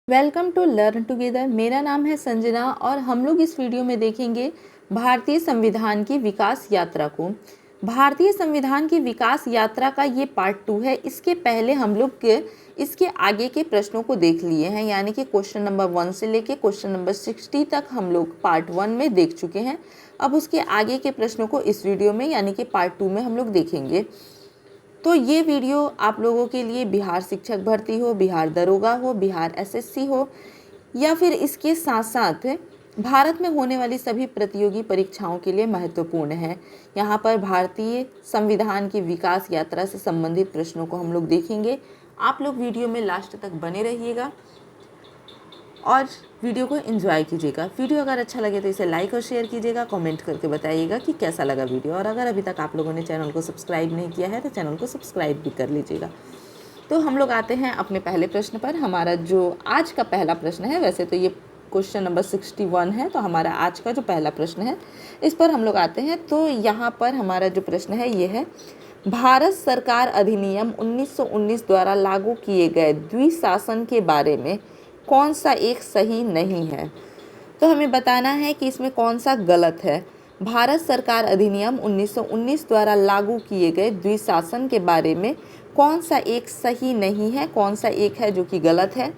Welcome to learn together. मेरा नाम है संजना और हम लोग इस वीडियो में देखेंगे भारतीय संविधान की विकास यात्रा को। भारतीय संविधान की विकास यात्रा का ये पार्ट 2 है। इसके पहले हम लोग इसके आगे के प्रश्नों को देख लिए हैं, यानी कि क्वेश्चन नंबर 1 से लेके क्वेश्चन नंबर 60 तक हम लोग पार्ट 1 में देख चुके हैं। अब उसके आगे के प्रश्नों को इस वीडियो में यानी कि पार्ट 2 में हम लोग देखेंगे। तो ये वीडियो आप लोगों के लिए बिहार शिक्षक भर्ती हो, बिहार दरोगा हो, बिहार एसएससी हो या फिर इसके साथ साथ भारत में होने वाली सभी प्रतियोगी परीक्षाओं के लिए महत्वपूर्ण है। यहाँ पर भारतीय संविधान की विकास यात्रा से संबंधित प्रश्नों को हम लोग देखेंगे। आप लोग वीडियो में लास्ट तक बने रहिएगा और वीडियो को एंजॉय कीजिएगा। वीडियो अगर अच्छा लगे तो इसे लाइक और शेयर कीजिएगा, कमेंट करके बताइएगा कि कैसा लगा वीडियो। और अगर अभी तक आप लोगों ने चैनल को सब्सक्राइब नहीं किया है तो चैनल को सब्सक्राइब भी कर लीजिएगा। तो हम लोग आते हैं अपने पहले प्रश्न पर। हमारा जो आज का पहला प्रश्न है, वैसे तो ये क्वेश्चन नंबर 61 है, तो हमारा आज का जो पहला प्रश्न है इस पर हम लोग आते हैं। तो यहाँ पर हमारा जो प्रश्न है ये है, भारत सरकार अधिनियम 1919 द्वारा लागू किए गए द्विशासन के बारे में कौन सा एक सही नहीं है। तो हमें बताना है कि इसमें कौन सा गलत है। भारत सरकार अधिनियम 1919 द्वारा लागू किए गए द्विशासन के बारे में कौन सा एक सही नहीं है, कौन सा एक है जो कि गलत है।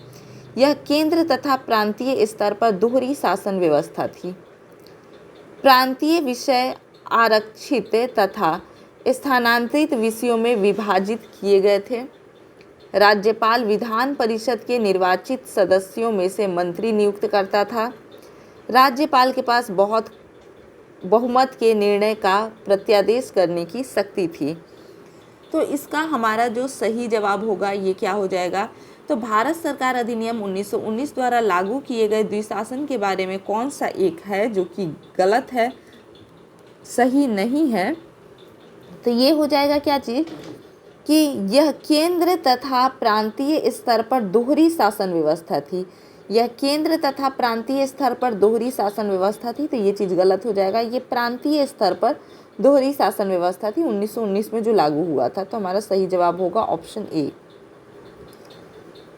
यह केंद्र तथा प्रांतीय स्तर पर दोहरी शासन व्यवस्था थी। प्रांतीय विषय आरक्षित तथा स्थानांतरित विषयों में विभाजित किए गए थे। राज्यपाल विधान परिषद के निर्वाचित सदस्यों में से मंत्री नियुक्त करता था। राज्यपाल के पास बहुमत के निर्णय का प्रत्यादेश करने की शक्ति थी। तो इसका हमारा जो सही जवाब होगा ये क्या हो जाएगा। तो भारत सरकार अधिनियम 1919 द्वारा लागू किए गए द्विशासन के बारे में कौन सा एक है जो कि गलत है, सही नहीं है। तो ये हो जाएगा क्या चीज़ कि यह केंद्र तथा प्रांतीय स्तर पर दोहरी शासन व्यवस्था थी। यह केंद्र तथा प्रांतीय स्तर पर दोहरी शासन व्यवस्था थी, तो ये चीज़ गलत हो जाएगा। ये प्रांतीय स्तर पर दोहरी शासन व्यवस्था थी 1919 में जो लागू हुआ था। तो हमारा सही जवाब होगा ऑप्शन ए।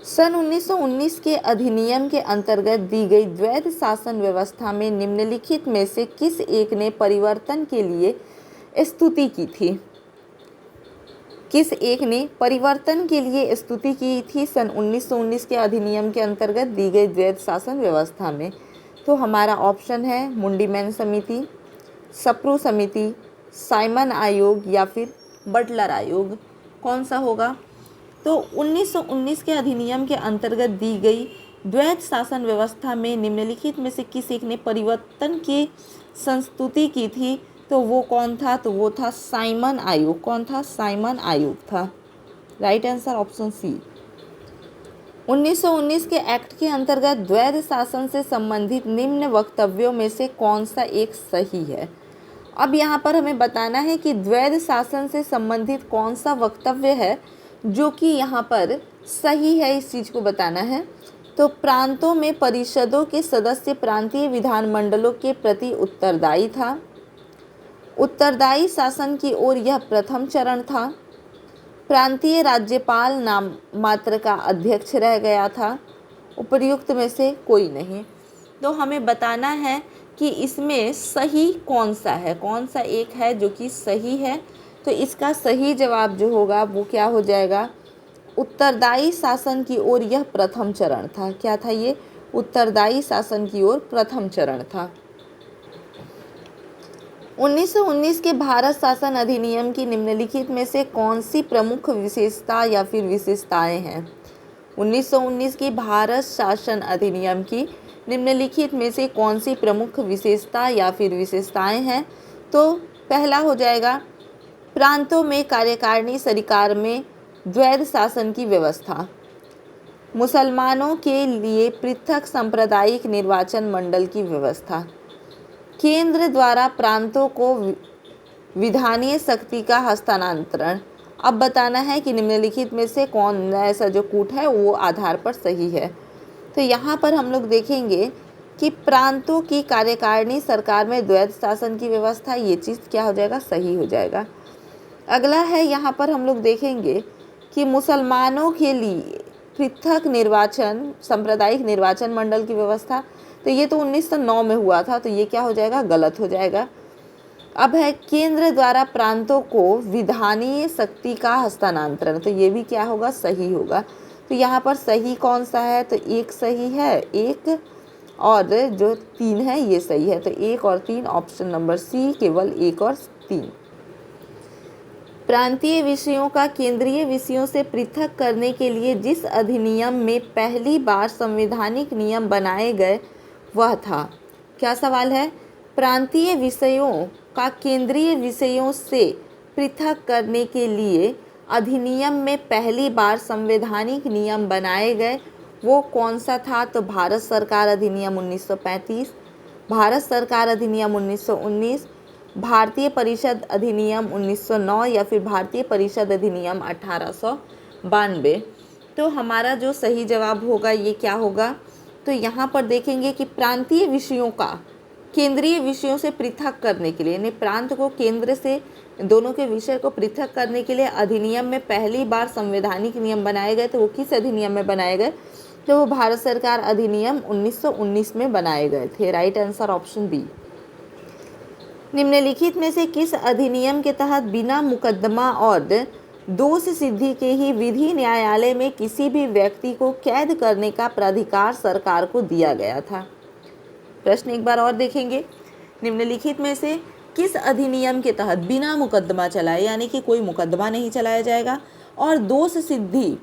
सन 1919 के अधिनियम के अंतर्गत दी गई द्वैध शासन व्यवस्था में निम्नलिखित में से किस एक ने परिवर्तन के लिए स्तुति की थी। किस एक ने परिवर्तन के लिए स्तुति की थी सन 1919 के अधिनियम के अंतर्गत दी गई द्वैध शासन व्यवस्था में। तो हमारा ऑप्शन है मुंडीमैन समिति, सप्रू समिति, साइमन आयोग या फिर बटलर आयोग। कौन सा होगा। तो 1919 के अधिनियम के अंतर्गत दी गई द्वैध शासन व्यवस्था में निम्नलिखित में से किस एक ने परिवर्तन की संस्तुति की थी। तो वो कौन था। तो वो था साइमन आयोग। कौन था। साइमन आयोग था। Right answer option C. 1919 के एक्ट के अंतर्गत द्वैध शासन से संबंधित निम्न वक्तव्यों में से कौन सा एक सही है। अब यहाँ पर हमें बताना है कि द्वैध शासन से संबंधित कौन सा वक्तव्य है जो कि यहाँ पर सही है, इस चीज़ को बताना है। तो प्रांतों में परिषदों के सदस्य प्रांतीय विधानमंडलों के प्रति उत्तरदायी था। उत्तरदायी शासन की ओर यह प्रथम चरण था। प्रांतीय राज्यपाल नाम मात्र का अध्यक्ष रह गया था। उपर्युक्त में से कोई नहीं। तो हमें बताना है कि इसमें सही कौन सा है, कौन सा एक है जो कि सही है। तो इसका सही जवाब जो होगा वो क्या हो जाएगा। उत्तरदायी शासन की ओर यह प्रथम चरण था। क्या था ये। उत्तरदायी शासन की ओर प्रथम चरण था। 1919 के भारत शासन अधिनियम की निम्नलिखित में से कौन सी प्रमुख विशेषता या फिर विशेषताएं हैं। 1919 की भारत शासन अधिनियम की निम्नलिखित में से कौन सी प्रमुख विशेषता या फिर विशेषताएं हैं। तो पहला हो जाएगा प्रांतों में कार्यकारिणी सरकार में द्वैध शासन की व्यवस्था। मुसलमानों के लिए पृथक सांप्रदायिक निर्वाचन मंडल की व्यवस्था। केंद्र द्वारा प्रांतों को विधानीय शक्ति का हस्तांतरण। अब बताना है कि निम्नलिखित में से कौन ऐसा जो कूट है वो आधार पर सही है। तो यहाँ पर हम लोग देखेंगे कि प्रांतों की कार्यकारिणी सरकार में द्वैध शासन की व्यवस्था, ये चीज़ क्या हो जाएगा, सही हो जाएगा। अगला है यहाँ पर हम लोग देखेंगे कि मुसलमानों के पृथक निर्वाचन सांप्रदायिक निर्वाचन मंडल की व्यवस्था, तो ये तो 1909 में हुआ था, तो ये क्या हो जाएगा, गलत हो जाएगा। अब है केंद्र द्वारा प्रांतों को विधानीय शक्ति का हस्तांतरण, तो ये भी क्या होगा, सही होगा। तो यहाँ पर सही कौन सा है, तो एक सही है, एक और जो 3 है ये सही है, तो 1 और 3 ऑप्शन नंबर सी, केवल 1 और 3। प्रांतीय विषयों का केंद्रीय विषयों से पृथक करने के लिए जिस अधिनियम में पहली बार संवैधानिक नियम बनाए गए वह था, क्या सवाल है, प्रांतीय विषयों का केंद्रीय विषयों से पृथक करने के लिए अधिनियम में पहली बार संवैधानिक नियम बनाए गए वो कौन सा था, तो भारत सरकार अधिनियम 1935, भारत सरकार अधिनियम 1919, भारतीय परिषद अधिनियम 1909 या फिर भारतीय परिषद अधिनियम 1892। तो हमारा जो सही जवाब होगा ये क्या होगा, तो यहाँ पर देखेंगे कि प्रांतीय विषयों का केंद्रीय विषयों से पृथक करने के लिए, यानी प्रांत को केंद्र से दोनों के विषय को पृथक करने के लिए अधिनियम में पहली बार संवैधानिक नियम बनाए गए, तो वो किस अधिनियम में बनाए गए, तो वो भारत सरकार अधिनियम 1919 में बनाए गए थे। Right answer option B. निम्नलिखित में से किस अधिनियम के तहत बिना मुकदमा और दोष सिद्धि के ही विधि न्यायालय में किसी भी व्यक्ति को कैद करने का प्राधिकार सरकार को दिया गया था। प्रश्न एक बार और देखेंगे, निम्नलिखित में से किस अधिनियम के तहत बिना मुकदमा चलाए, यानी कि कोई मुकदमा नहीं चलाया जाएगा, और दोष सिद्धि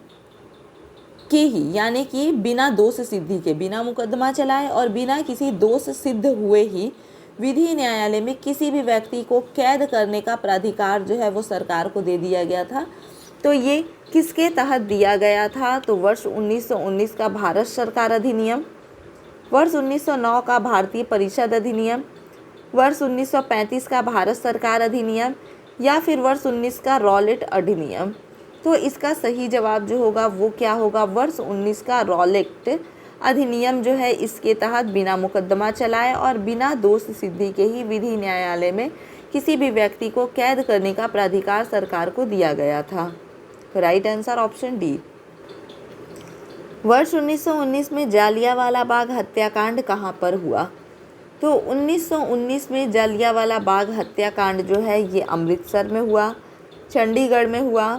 के ही, यानी कि बिना दोष सिद्धि के, बिना मुकदमा चलाए और बिना किसी दोष सिद्ध हुए ही विधि न्यायालय में किसी भी व्यक्ति को कैद करने का प्राधिकार जो है वो सरकार को दे दिया गया था। तो ये किसके तहत दिया गया था, तो वर्ष 1919 का भारत सरकार अधिनियम, वर्ष 1909 का भारतीय परिषद अधिनियम, वर्ष 1935 का भारत सरकार अधिनियम, या फिर वर्ष 19 का रॉलेट अधिनियम। तो इसका सही जवाब जो होगा वो क्या होगा, वर्ष 19 का रॉलेट अधिनियम जो है इसके तहत बिना मुकदमा चलाए और बिना दोष सिद्धि के ही विधि न्यायालय में किसी भी व्यक्ति को कैद करने का प्राधिकार सरकार को दिया गया था। तो राइट आंसर ऑप्शन डी। वर्ष 1919 में जालियांवाला बाग हत्याकांड कहाँ पर हुआ, तो 1919 में जालियांवाला बाग हत्याकांड जो है ये अमृतसर में हुआ, चंडीगढ़ में हुआ,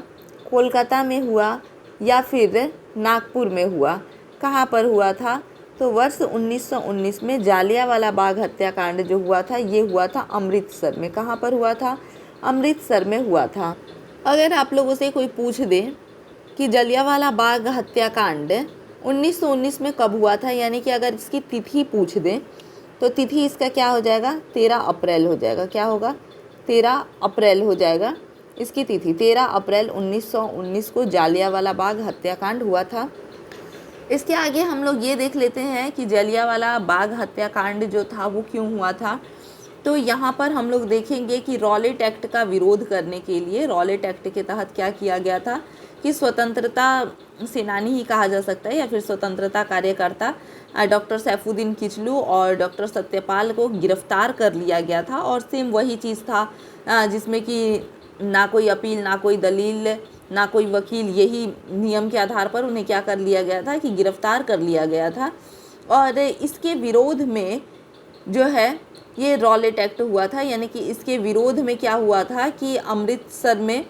कोलकाता में हुआ या फिर नागपुर में हुआ, कहाँ पर हुआ था, तो वर्ष 1919 में जालियांवाला बाग हत्याकांड जो हुआ था ये हुआ था अमृतसर में। कहाँ पर हुआ था, अमृतसर में हुआ था। अगर आप लोगों से कोई पूछ दे कि जालियांवाला बाग हत्याकांड 1919 में कब हुआ था, यानी कि अगर इसकी तिथि पूछ दें तो तिथि इसका क्या हो जाएगा, 13 अप्रैल हो जाएगा। क्या होगा, 13 अप्रैल हो जाएगा इसकी तिथि। 13 अप्रैल 1919 को जालियांवाला बाग हत्याकांड हुआ था। इसके आगे हम लोग ये देख लेते हैं कि जालियांवाला बाग हत्याकांड जो था वो क्यों हुआ था। तो यहाँ पर हम लोग देखेंगे कि रॉलेट एक्ट का विरोध करने के लिए, रॉलेट एक्ट के तहत क्या किया गया था कि स्वतंत्रता सेनानी ही कहा जा सकता है या फिर स्वतंत्रता कार्यकर्ता डॉक्टर सैफुद्दीन किचलू और डॉक्टर सत्यपाल को गिरफ्तार कर लिया गया था। और सेम वही चीज़ था जिसमें कि ना कोई अपील, ना कोई दलील, ना कोई वकील, यही नियम के आधार पर उन्हें क्या कर लिया गया था कि गिरफ्तार कर लिया गया था। और इसके विरोध में जो है ये रॉलेट एक्ट हुआ था, यानी कि इसके विरोध में क्या हुआ था कि अमृतसर में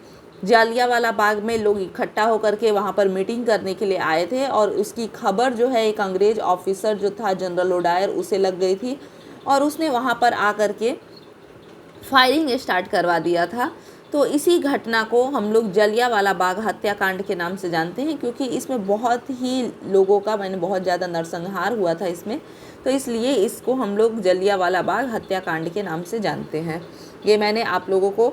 जालियांवाला बाग में लोग इकट्ठा होकर के वहाँ पर मीटिंग करने के लिए आए थे और उसकी खबर जो है एक अंग्रेज ऑफिसर जो था जनरल ओडायर उसे लग गई थी और उसने वहाँ पर आकर के फायरिंग स्टार्ट करवा दिया था। तो इसी घटना को हम लोग जालियांवाला बाग हत्याकांड के नाम से जानते हैं, क्योंकि इसमें बहुत ही लोगों का बहुत ज़्यादा नरसंहार हुआ था इसमें, तो इसलिए इसको हम लोग जालियांवाला बाग हत्याकांड के नाम से जानते हैं। ये मैंने आप लोगों को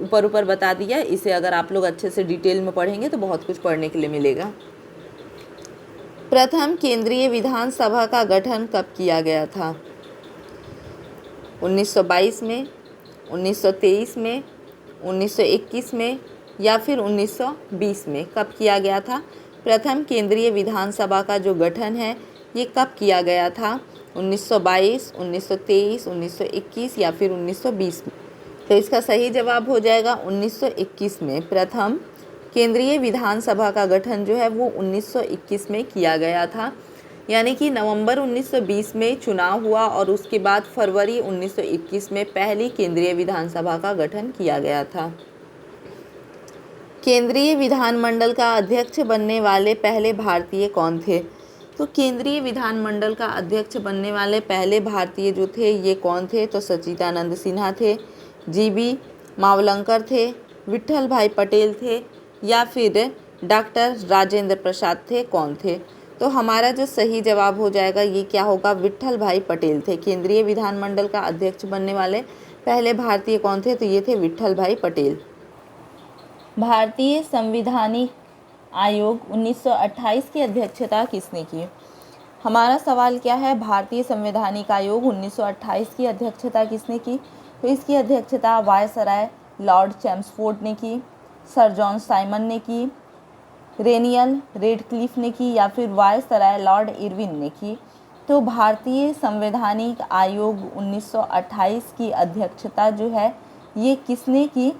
ऊपर ऊपर बता दिया। इसे अगर आप लोग अच्छे से डिटेल में पढ़ेंगे तो बहुत कुछ पढ़ने के लिए मिलेगा। प्रथम केंद्रीय विधानसभा का गठन कब किया गया था, 1922 में, 1923 में, 1921 में या फिर 1920 में, कब किया गया था। प्रथम केंद्रीय विधानसभा का जो गठन है ये कब किया गया था, 1922, 1923, 1921 या फिर 1920 में। तो इसका सही जवाब हो जाएगा 1921 में। प्रथम केंद्रीय विधानसभा का गठन जो है वो 1921 में किया गया था, यानी कि नवंबर 1920 में चुनाव हुआ और उसके बाद फरवरी 1921 में पहली केंद्रीय विधानसभा का गठन किया गया था। केंद्रीय विधानमंडल का अध्यक्ष बनने वाले पहले भारतीय कौन थे? तो केंद्रीय विधानमंडल का अध्यक्ष बनने वाले पहले भारतीय जो थे ये कौन थे? तो सच्चिदानंद सिन्हा थे, जीबी मावलंकर थे, विट्ठल भाई पटेल थे या फिर डॉक्टर राजेंद्र प्रसाद थे, कौन थे? तो हमारा जो सही जवाब हो जाएगा ये क्या होगा? विट्ठल भाई पटेल थे। केंद्रीय विधानमंडल का अध्यक्ष बनने वाले पहले भारतीय कौन थे? तो ये थे विट्ठल भाई पटेल। भारतीय संवैधानिक आयोग 1928 की अध्यक्षता किसने की? हमारा सवाल क्या है? भारतीय संवैधानिक आयोग 1928 की अध्यक्षता किसने की? तो इसकी अध्यक्षता वायसराय लॉर्ड चैम्सफोर्ड ने की, सर जॉन साइमन ने की, रेनियल रेडक्लिफ ने की या फिर वायसराय लॉर्ड इरविन ने की। तो भारतीय संवैधानिक आयोग 1928 की अध्यक्षता जो है ये किसने की?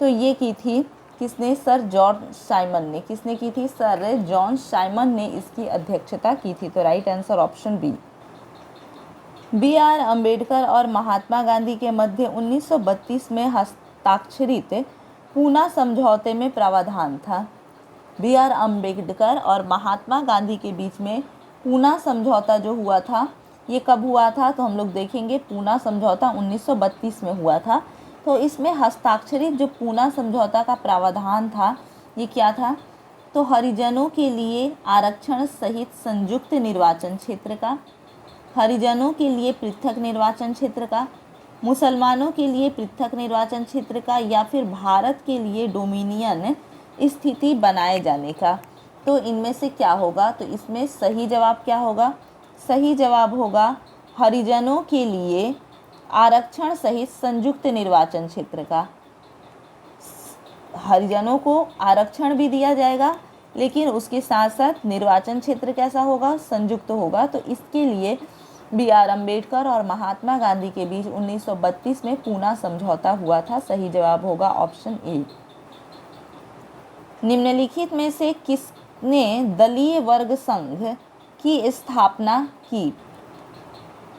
तो ये की थी किसने? सर जॉन साइमन ने। किसने की थी? सर जॉन साइमन ने इसकी अध्यक्षता की थी। तो right answer option B. B.R. Ambedkar और महात्मा गांधी के मध्य 1932 में हस्ताक्षरित पूना समझौते में प्रावधान था। B.R. अम्बेडकर और महात्मा गांधी के बीच में पूना समझौता जो हुआ था ये कब हुआ था? तो हम लोग देखेंगे पूना समझौता 1932 में हुआ था। तो इसमें हस्ताक्षरित जो पूना समझौता का प्रावधान था ये क्या था? तो हरिजनों के लिए आरक्षण सहित संयुक्त निर्वाचन क्षेत्र का, हरिजनों के लिए पृथक निर्वाचन क्षेत्र का, मुसलमानों के लिए पृथक निर्वाचन क्षेत्र का या फिर भारत के लिए डोमिनियन स्थिति बनाए जाने का। तो इनमें से क्या होगा? तो इसमें सही जवाब क्या होगा? सही जवाब होगा हरिजनों के लिए आरक्षण सहित संयुक्त निर्वाचन क्षेत्र का। हरिजनों को आरक्षण भी दिया जाएगा लेकिन उसके साथ साथ निर्वाचन क्षेत्र कैसा होगा? संयुक्त होगा। तो इसके लिए B.R. अम्बेडकर और महात्मा गांधी के बीच 1932 में पूना समझौता हुआ था। सही जवाब होगा ऑप्शन ए। निम्नलिखित में से किसने दलीय वर्ग संघ की स्थापना की?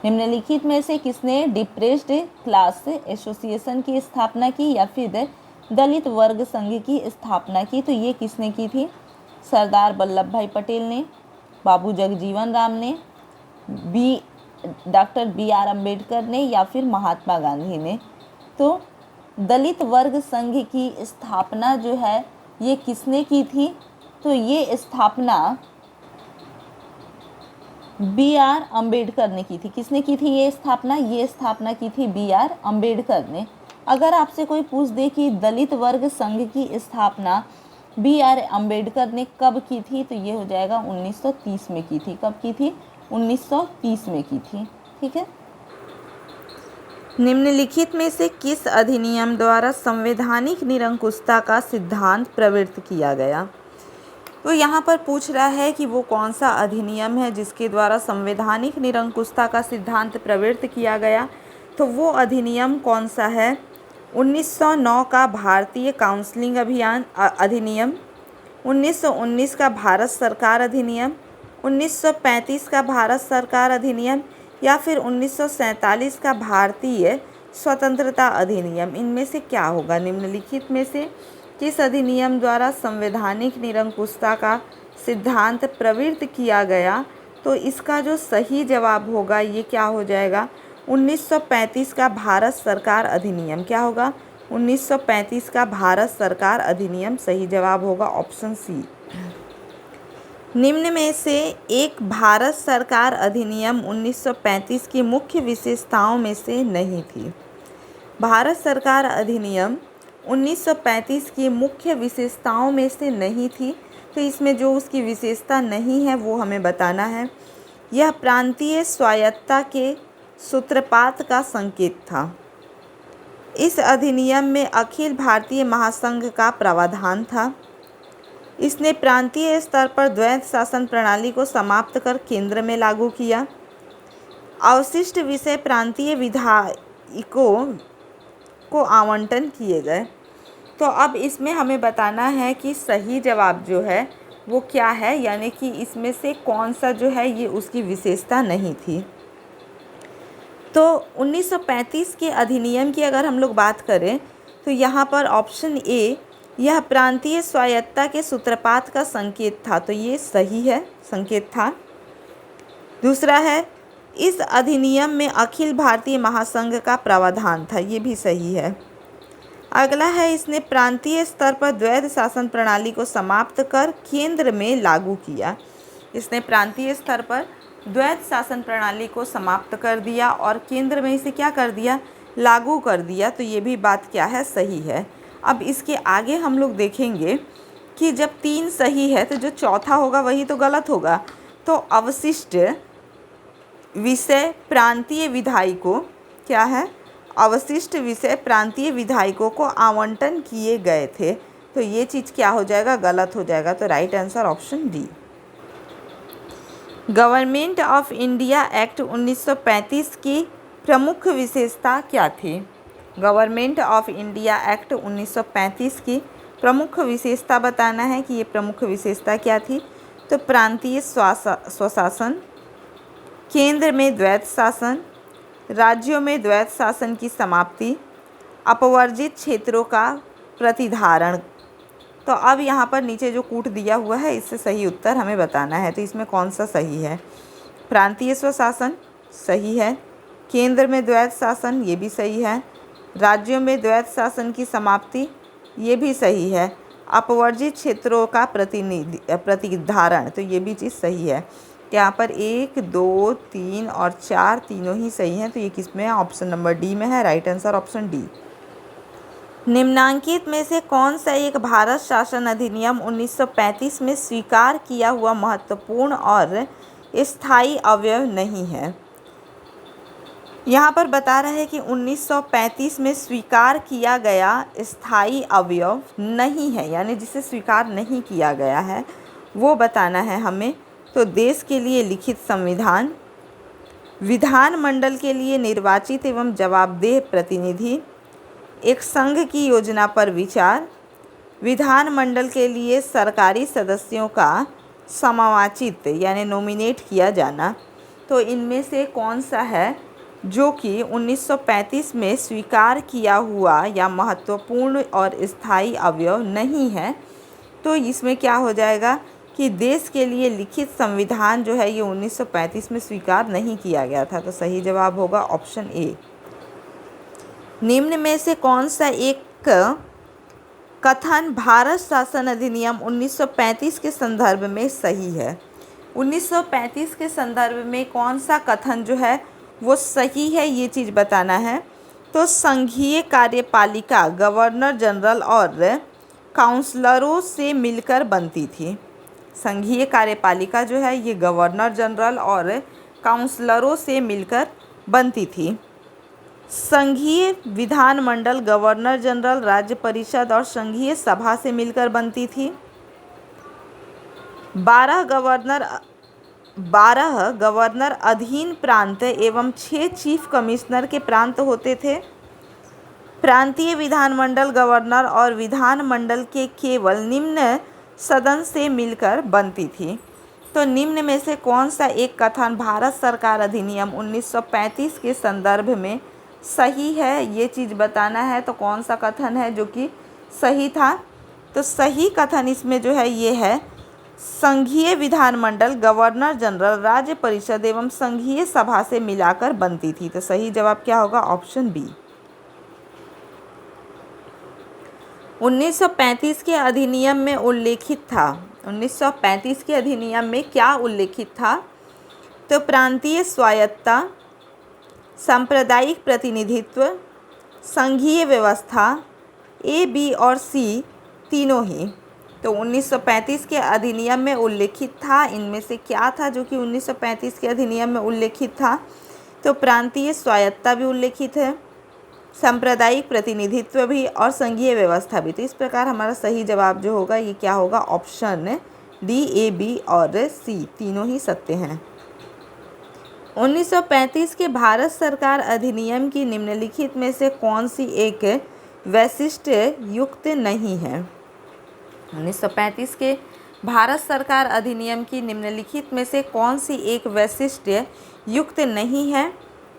निम्नलिखित में से किसने डिप्रेस्ड क्लास एसोसिएशन की स्थापना की या फिर दलित वर्ग संघ की स्थापना की? तो ये किसने की थी? सरदार वल्लभ भाई पटेल ने, बाबू जगजीवन राम ने, डॉक्टर B.R. अम्बेडकर ने या फिर महात्मा गांधी ने। तो दलित वर्ग संघ की स्थापना जो है ये किसने की थी? तो ये स्थापना B.R. अम्बेडकर ने की थी। किसने की थी ये स्थापना? ये स्थापना की थी B.R. अम्बेडकर ने। अगर आपसे कोई पूछ दे कि दलित वर्ग संघ की स्थापना B.R. अम्बेडकर ने कब की थी? तो ये हो जाएगा 1930 में की थी। कब की थी? 1930 में की थी। ठीक है। निम्नलिखित में से किस अधिनियम द्वारा संवैधानिक निरंकुशता का सिद्धांत प्रवृत्त किया गया? तो यहाँ पर पूछ रहा है कि वो कौन सा अधिनियम है जिसके द्वारा संवैधानिक निरंकुशता का सिद्धांत प्रवृत्त किया गया। तो वो अधिनियम कौन सा है? 1909 का भारतीय काउंसलिंग अधिनियम, 1919 का भारत सरकार अधिनियम, 1935 का भारत सरकार अधिनियम या फिर 1947 का भारतीय स्वतंत्रता अधिनियम। इनमें से क्या होगा? निम्नलिखित में से किस अधिनियम द्वारा संवैधानिक निरंकुशता का सिद्धांत प्रवृत्त किया गया? तो इसका जो सही जवाब होगा ये क्या हो जाएगा? 1935 का भारत सरकार अधिनियम। क्या होगा? 1935 का भारत सरकार अधिनियम सही जवाब होगा ऑप्शन सी। निम्न में से एक भारत सरकार अधिनियम 1935 की मुख्य विशेषताओं में से नहीं थी। भारत सरकार अधिनियम 1935 की मुख्य विशेषताओं में से नहीं थी। तो इसमें जो उसकी विशेषता नहीं है वो हमें बताना है। यह प्रांतीय स्वायत्तता के सूत्रपात का संकेत था। इस अधिनियम में अखिल भारतीय महासंघ का प्रावधान था। इसने प्रांतीय स्तर पर द्वैत शासन प्रणाली को समाप्त कर केंद्र में लागू किया। अवशिष्ट विषय प्रांतीय विधायकों को आवंटन किए गए। तो अब इसमें हमें बताना है कि सही जवाब जो है वो क्या है, यानी कि इसमें से कौन सा जो है ये उसकी विशेषता नहीं थी। तो 1935 के अधिनियम की अगर हम लोग बात करें तो यहाँ पर ऑप्शन ए, यह प्रांतीय स्वायत्तता के सूत्रपात का संकेत था, तो ये सही है, संकेत था। दूसरा है, इस अधिनियम में अखिल भारतीय महासंघ का प्रावधान था, ये भी सही है। अगला है, इसने प्रांतीय स्तर पर द्वैध शासन प्रणाली को समाप्त कर केंद्र में लागू किया। इसने प्रांतीय स्तर पर द्वैध शासन प्रणाली को समाप्त कर दिया और केंद्र में इसे क्या कर दिया, लागू कर दिया, तो ये भी बात क्या है, सही है। अब इसके आगे हम लोग देखेंगे कि जब 3 सही है तो जो चौथा होगा वही तो गलत होगा। तो अवशिष्ट विषय प्रांतीय विधायकों, क्या है, अवशिष्ट विषय प्रांतीय विधायकों को आवंटन किए गए थे, तो ये चीज़ क्या हो जाएगा, गलत हो जाएगा। तो right answer option D. Government of India act 1935 की प्रमुख विशेषता क्या थी? गवर्नमेंट ऑफ इंडिया एक्ट 1935 की प्रमुख विशेषता बताना है कि ये प्रमुख विशेषता क्या थी। तो प्रांतीय स्वशासन, केंद्र में द्वैध शासन, राज्यों में द्वैध शासन की समाप्ति, अपवर्जित क्षेत्रों का प्रतिधारण। तो अब यहाँ पर नीचे जो कूट दिया हुआ है इससे सही उत्तर हमें बताना है। तो इसमें कौन सा सही है? प्रांतीय स्वशासन सही है, केंद्र में द्वैध शासन ये भी सही है, राज्यों में द्वैध शासन की समाप्ति ये भी सही है, अपवर्जित क्षेत्रों का प्रतिधारण, तो ये भी चीज़ सही है। यहाँ पर 1, 2, 3 और 4 तीनों ही सही हैं, तो ये किस में है? ऑप्शन नंबर डी में है। Right answer option D. निम्नांकित में से कौन सा एक भारत शासन अधिनियम 1935 में स्वीकार किया हुआ महत्वपूर्ण और स्थायी अवयव नहीं है? यहाँ पर बता रहे हैं कि 1935 में स्वीकार किया गया स्थायी अवयव नहीं है, यानी जिसे स्वीकार नहीं किया गया है वो बताना है हमें। तो देश के लिए लिखित संविधान, विधानमंडल के लिए निर्वाचित एवं जवाबदेह प्रतिनिधि, एक संघ की योजना पर विचार, विधानमंडल के लिए सरकारी सदस्यों का समावाचित यानी नॉमिनेट किया जाना। तो इनमें से कौन सा है जो कि 1935 में स्वीकार किया हुआ या महत्वपूर्ण और स्थायी अवयव नहीं है? तो इसमें क्या हो जाएगा कि देश के लिए लिखित संविधान जो है ये 1935 में स्वीकार नहीं किया गया था। तो सही जवाब होगा ऑप्शन ए। निम्न में से कौन सा एक कथन भारत शासन अधिनियम 1935 के संदर्भ में सही है? 1935 के संदर्भ में कौन सा कथन जो है वो सही है, ये चीज़ बताना है। तो संघीय कार्यपालिका गवर्नर जनरल और काउंसलरों से मिलकर बनती थी। संघीय कार्यपालिका जो है ये गवर्नर जनरल और काउंसलरों से मिलकर बनती थी। संघीय विधानमंडल गवर्नर जनरल, राज्य परिषद और संघीय सभा से मिलकर बनती थी। 12 गवर्नर अधीन प्रांत एवं 6 चीफ कमिश्नर के प्रांत होते थे। प्रांतीय विधानमंडल गवर्नर और विधानमंडल के केवल निम्न सदन से मिलकर बनती थी। तो निम्न में से कौन सा एक कथन भारत सरकार अधिनियम 1935 के संदर्भ में सही है, ये चीज़ बताना है। तो कौन सा कथन है जो कि सही था? तो सही कथन इसमें जो है ये है, संघीय विधानमंडल गवर्नर जनरल, राज्य परिषद एवं संघीय सभा से मिलाकर बनती थी। तो सही जवाब क्या होगा? Option B. 1935 के अधिनियम में उल्लेखित था, 1935 के अधिनियम में क्या उल्लेखित था? तो प्रांतीय स्वायत्तता, सांप्रदायिक प्रतिनिधित्व, संघीय व्यवस्था, ए, बी और सी तीनों ही। तो 1935 के अधिनियम में उल्लेखित था, इनमें से क्या था जो कि 1935 के अधिनियम में उल्लेखित था? तो प्रांतीय स्वायत्तता भी उल्लेखित है, सांप्रदायिक प्रतिनिधित्व भी और संघीय व्यवस्था भी। तो इस प्रकार हमारा सही जवाब जो होगा ये क्या होगा? ऑप्शन डी, ए, बी और सी तीनों ही सत्य हैं। 1935 के भारत सरकार अधिनियम की निम्नलिखित में से कौन सी एक वैशिष्ट्य युक्त नहीं है। 1935 के भारत सरकार अधिनियम की निम्नलिखित में से कौन सी एक वैशिष्ट्य युक्त नहीं है?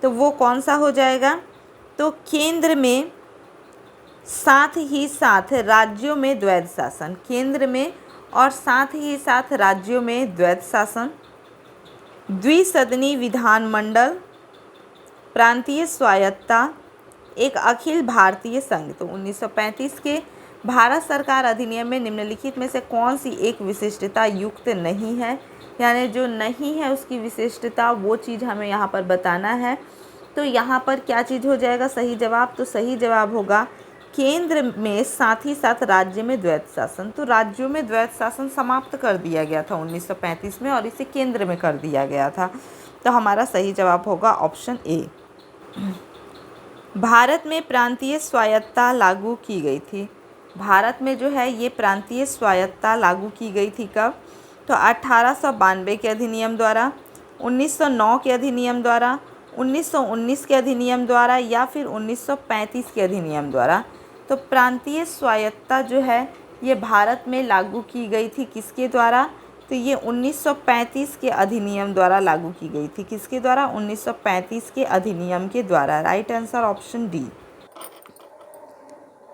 तो वो कौन सा हो जाएगा? तो केंद्र में साथ ही साथ राज्यों में द्वैध शासन, केंद्र में और साथ ही साथ राज्यों में द्वैध शासन, द्विसदनी विधानमंडल, प्रांतीय स्वायत्तता, एक अखिल भारतीय संघ। तो 1935 के भारत सरकार अधिनियम में निम्नलिखित में से कौन सी एक विशिष्टता युक्त नहीं है, यानी जो नहीं है उसकी विशिष्टता, वो चीज़ हमें यहाँ पर बताना है। तो यहाँ पर क्या चीज़ हो जाएगा सही जवाब? तो सही जवाब होगा केंद्र में साथ ही साथ राज्य में द्वैध शासन। तो राज्यों में द्वैध शासन समाप्त कर दिया गया था 1935 में और इसे केंद्र में कर दिया गया था। तो हमारा सही जवाब होगा ऑप्शन ए। भारत में प्रांतीय स्वायत्तता लागू की गई थी। भारत में जो है ये प्रांतीय स्वायत्तता लागू की गई थी कब? तो 1892 के अधिनियम द्वारा, 1909 के अधिनियम द्वारा, 1919 के अधिनियम द्वारा या फिर 1935 के अधिनियम द्वारा। तो प्रांतीय स्वायत्तता जो है ये भारत में लागू की गई थी किसके द्वारा? तो ये 1935 के अधिनियम द्वारा लागू की गई थी। किसके द्वारा? 1935 के अधिनियम के द्वारा। Right answer option D.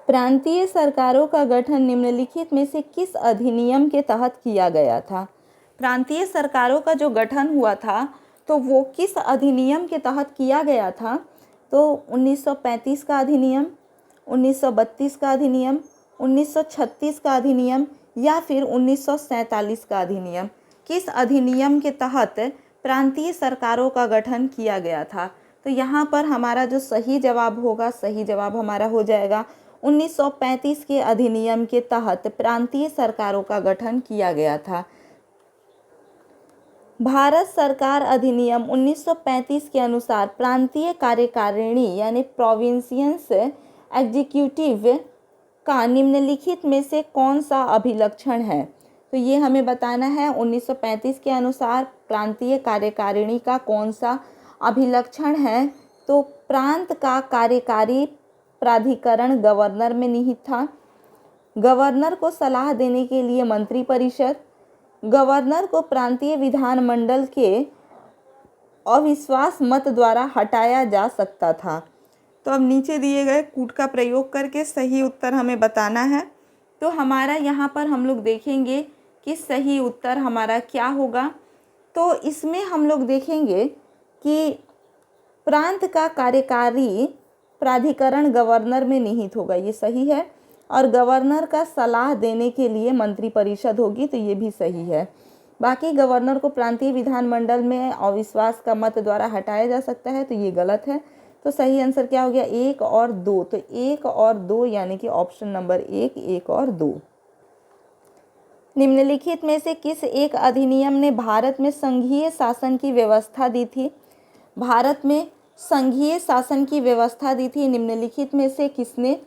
प्रांतीय सरकारों का गठन निम्नलिखित में से किस अधिनियम के तहत किया गया था? प्रांतीय सरकारों का जो गठन हुआ था तो वो किस अधिनियम के तहत किया गया था? तो 1935 का अधिनियम, 1932 का अधिनियम, 1936 का अधिनियम या फिर 1947 का अधिनियम। किस अधिनियम के तहत प्रांतीय सरकारों का गठन किया गया था? तो यहाँ पर हमारा जो सही जवाब होगा, सही जवाब हमारा हो जाएगा 1935 के अधिनियम के तहत प्रांतीय सरकारों का गठन किया गया था। भारत सरकार अधिनियम 1935 के अनुसार प्रांतीय कार्यकारिणी यानी प्रोविंशियंस एग्जीक्यूटिव का निम्नलिखित में से कौन सा अभिलक्षण है? तो ये हमें बताना है 1935 के अनुसार प्रांतीय कार्यकारिणी का कौन सा अभिलक्षण है। तो प्रांत का कार्यकारी प्राधिकरण गवर्नर में निहित था। गवर्नर को सलाह देने के लिए मंत्रिपरिषद, गवर्नर को प्रांतीय विधानमंडल के अविश्वास मत द्वारा हटाया जा सकता था। तो अब नीचे दिए गए कूट का प्रयोग करके सही उत्तर हमें बताना है। तो हमारा यहाँ पर हम लोग देखेंगे कि सही उत्तर हमारा क्या होगा। तो इसमें हम लोग देखेंगे कि प्रांत का कार्यकारी प्राधिकरण गवर्नर में निहित होगा, ये सही है, और गवर्नर का सलाह देने के लिए मंत्रिपरिषद होगी, तो ये भी सही है। बाकी गवर्नर को प्रांतीय विधानमंडल में अविश्वास का मत द्वारा हटाया जा सकता है, तो ये गलत है। तो सही आंसर क्या हो गया? 1 और 2। तो 1 और 2 यानी कि ऑप्शन नंबर 1, 1 और 2। निम्नलिखित में से किस एक अधिनियम ने भारत में संघीय शासन की व्यवस्था दी थी? भारत में संघीय शासन की व्यवस्था दी थी निम्नलिखित में से किसने?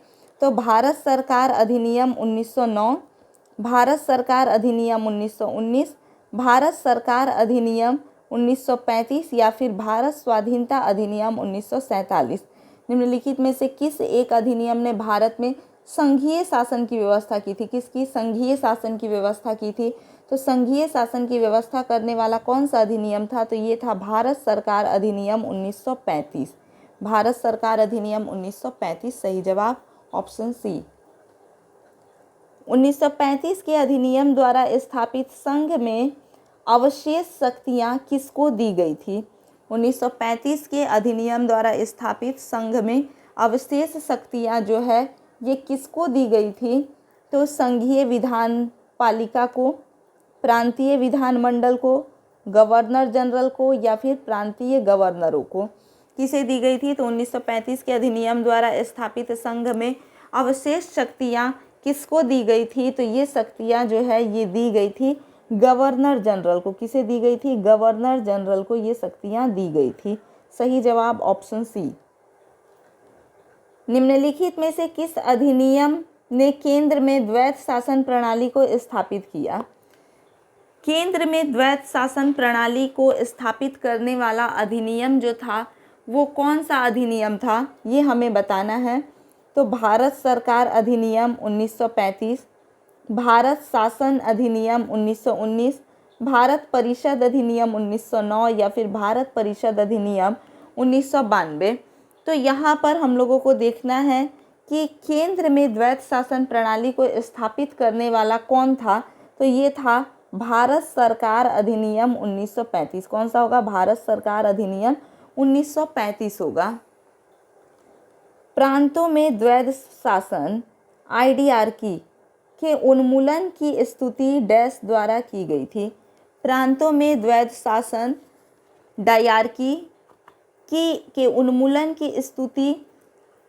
तो भारत सरकार अधिनियम 1909, भारत सरकार अधिनियम 1919, भारत सरकार अधिनियम 1935 या फिर भारत स्वाधीनता अधिनियम 1947। निम्नलिखित में से किस एक अधिनियम ने भारत में संघीय शासन की व्यवस्था की थी? किसकी संघीय शासन की व्यवस्था की थी? तो संघीय शासन की व्यवस्था करने वाला कौन सा अधिनियम था? तो ये था भारत सरकार अधिनियम 1935। भारत सरकार अधिनियम 1935 सही जवाब ऑप्शन सी। 1935 के अधिनियम द्वारा स्थापित संघ में अवशेष शक्तियाँ किसको दी गई थी? 1935 के अधिनियम द्वारा स्थापित संघ में अवशेष शक्तियाँ जो है ये किसको दी गई थी? तो संघीय विधान पालिका को, प्रांतीय विधानमंडल को, गवर्नर जनरल को या फिर प्रांतीय गवर्नरों को। किसे दी गई थी? तो 1935 के अधिनियम द्वारा स्थापित संघ में अवशेष शक्तियाँ किसको दी गई थी? तो ये शक्तियाँ जो है ये दी गई थी गवर्नर जनरल को। किसे दी गई थी? गवर्नर जनरल को ये शक्तियाँ दी गई थी। सही जवाब ऑप्शन सी। निम्नलिखित में से किस अधिनियम ने केंद्र में द्वैध शासन प्रणाली को स्थापित किया? केंद्र में द्वैध शासन प्रणाली को स्थापित करने वाला अधिनियम जो था वो कौन सा अधिनियम था? ये हमें बताना है। तो भारत सरकार अधिनियम 1935, भारत शासन अधिनियम 1919, भारत परिषद अधिनियम 1909 या फिर भारत परिषद अधिनियम 1992। तो यहाँ पर हम लोगों को देखना है कि केंद्र में द्वैत शासन प्रणाली को स्थापित करने वाला कौन था। तो ये था भारत सरकार अधिनियम 1935। कौन सा होगा? भारत सरकार अधिनियम 1935 होगा। प्रांतों में द्वैत शासन आईडीआरकी के उन्मूलन की स्तुति डैश द्वारा की गई थी। प्रांतों में द्वैत शासन डायरकी के उन्मूलन की स्तुति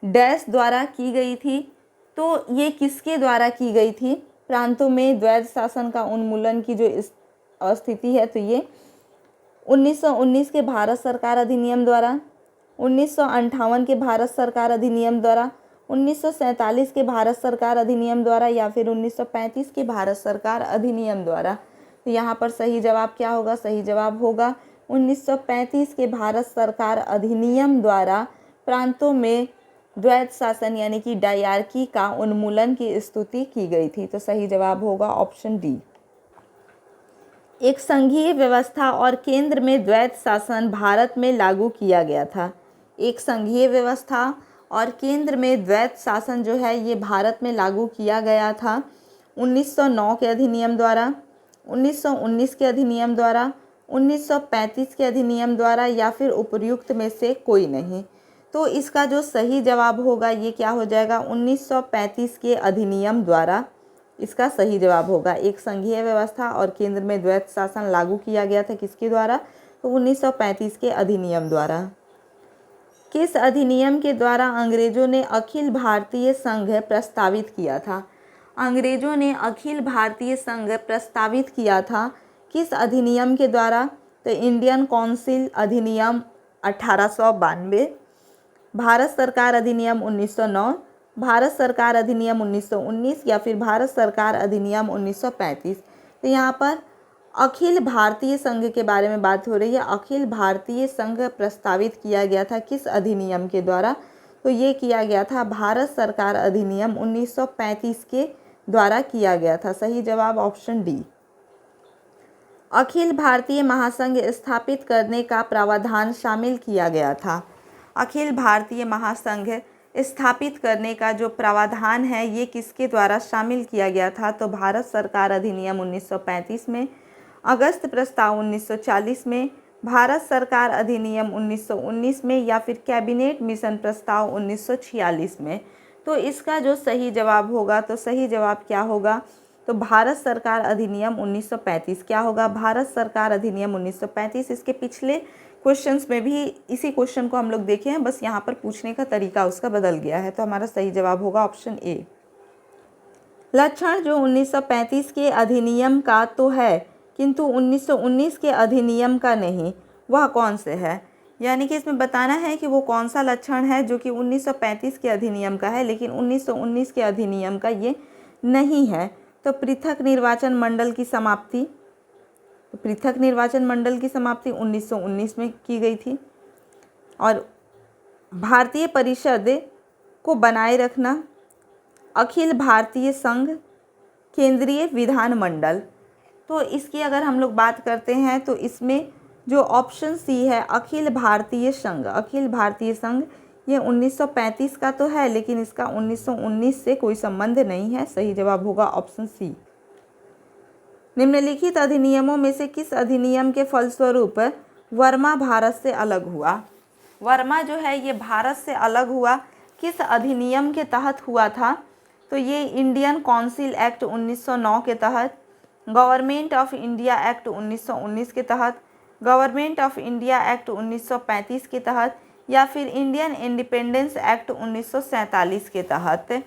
डैश द्वारा की गई थी। तो ये किसके द्वारा की गई थी? प्रांतों में द्वैत शासन का उन्मूलन की जो स्थिति है, तो ये 1919 के भारत सरकार अधिनियम द्वारा, 1958 के भारत सरकार अधिनियम द्वारा, 1947 के भारत सरकार अधिनियम द्वारा या फिर 1935 के भारत सरकार अधिनियम द्वारा। तो यहाँ पर सही जवाब क्या होगा? सही जवाब होगा 1935 के भारत सरकार अधिनियम द्वारा प्रांतों में द्वैत शासन यानी कि डायरकी का उन्मूलन की स्तुति की गई थी। तो सही जवाब होगा ऑप्शन डी। एक संघीय व्यवस्था और केंद्र में द्वैत शासन भारत में लागू किया गया था। एक संघीय व्यवस्था और केंद्र में द्वैत शासन जो है ये भारत में लागू किया गया था 1909 के अधिनियम द्वारा, 1919 के अधिनियम द्वारा, 1935 के अधिनियम द्वारा या फिर उपर्युक्त में से कोई नहीं। तो इसका जो सही जवाब होगा ये क्या हो जाएगा? 1935 के अधिनियम द्वारा इसका सही जवाब होगा। एक संघीय व्यवस्था और केंद्र में द्वैत शासन लागू किया गया था किसके द्वारा? तो 1935 के अधिनियम द्वारा। किस अधिनियम के द्वारा अंग्रेजों ने अखिल भारतीय संघ प्रस्तावित किया था? अंग्रेजों ने अखिल भारतीय संघ प्रस्तावित किया था किस अधिनियम के द्वारा? तो इंडियन काउंसिल अधिनियम 1892, भारत सरकार अधिनियम 1909, भारत सरकार अधिनियम 1919 या फिर भारत सरकार अधिनियम 1935। तो यहाँ पर अखिल भारतीय संघ के बारे में बात हो रही है। अखिल भारतीय संघ प्रस्तावित किया गया था किस अधिनियम के द्वारा? तो ये किया गया था भारत सरकार अधिनियम 1935 के द्वारा किया गया था। सही जवाब ऑप्शन डी। अखिल भारतीय महासंघ स्थापित करने का प्रावधान शामिल किया गया था। अखिल भारतीय महासंघ स्थापित करने का जो प्रावधान है ये किसके द्वारा शामिल किया गया था? तो भारत सरकार अधिनियम 1935 में, अगस्त प्रस्ताव 1940 में, भारत सरकार अधिनियम 1919 में या फिर कैबिनेट मिशन प्रस्ताव 1946 में। तो इसका जो सही जवाब होगा, तो सही जवाब क्या होगा? तो भारत सरकार अधिनियम 1935 क्या होगा? भारत सरकार अधिनियम 1935। इसके पिछले क्वेश्चंस में भी इसी क्वेश्चन को हम लोग देखे हैं, बस यहाँ पर पूछने का तरीका उसका बदल गया है। तो हमारा सही जवाब होगा ऑप्शन ए। लक्षण जो 1935 के अधिनियम का तो है किंतु 1919 के अधिनियम का नहीं, वह कौन से है? यानी कि इसमें बताना है कि वो कौन सा लक्षण है जो कि 1935 के अधिनियम का है लेकिन 1919 के अधिनियम का ये नहीं है। तो पृथक निर्वाचन मंडल की समाप्ति, तो पृथक निर्वाचन मंडल की समाप्ति 1919 में की गई थी। और भारतीय परिषद को बनाए रखना, अखिल भारतीय संघ, केंद्रीय विधानमंडल। तो इसकी अगर हम लोग बात करते हैं तो इसमें जो ऑप्शन सी है अखिल भारतीय संघ, अखिल भारतीय संघ ये 1935 का तो है लेकिन इसका 1919 से कोई संबंध नहीं है। सही जवाब होगा ऑप्शन सी। निम्नलिखित अधिनियमों में से किस अधिनियम के फलस्वरूप वर्मा भारत से अलग हुआ? वर्मा जो है ये भारत से अलग हुआ, किस अधिनियम के तहत हुआ था? तो ये इंडियन काउंसिल एक्ट 1909 के तहत, गवर्नमेंट ऑफ इंडिया एक्ट 1919 के तहत, गवर्नमेंट ऑफ इंडिया एक्ट 1935 के तहत या फिर इंडियन इंडिपेंडेंस एक्ट 1947 के तहत।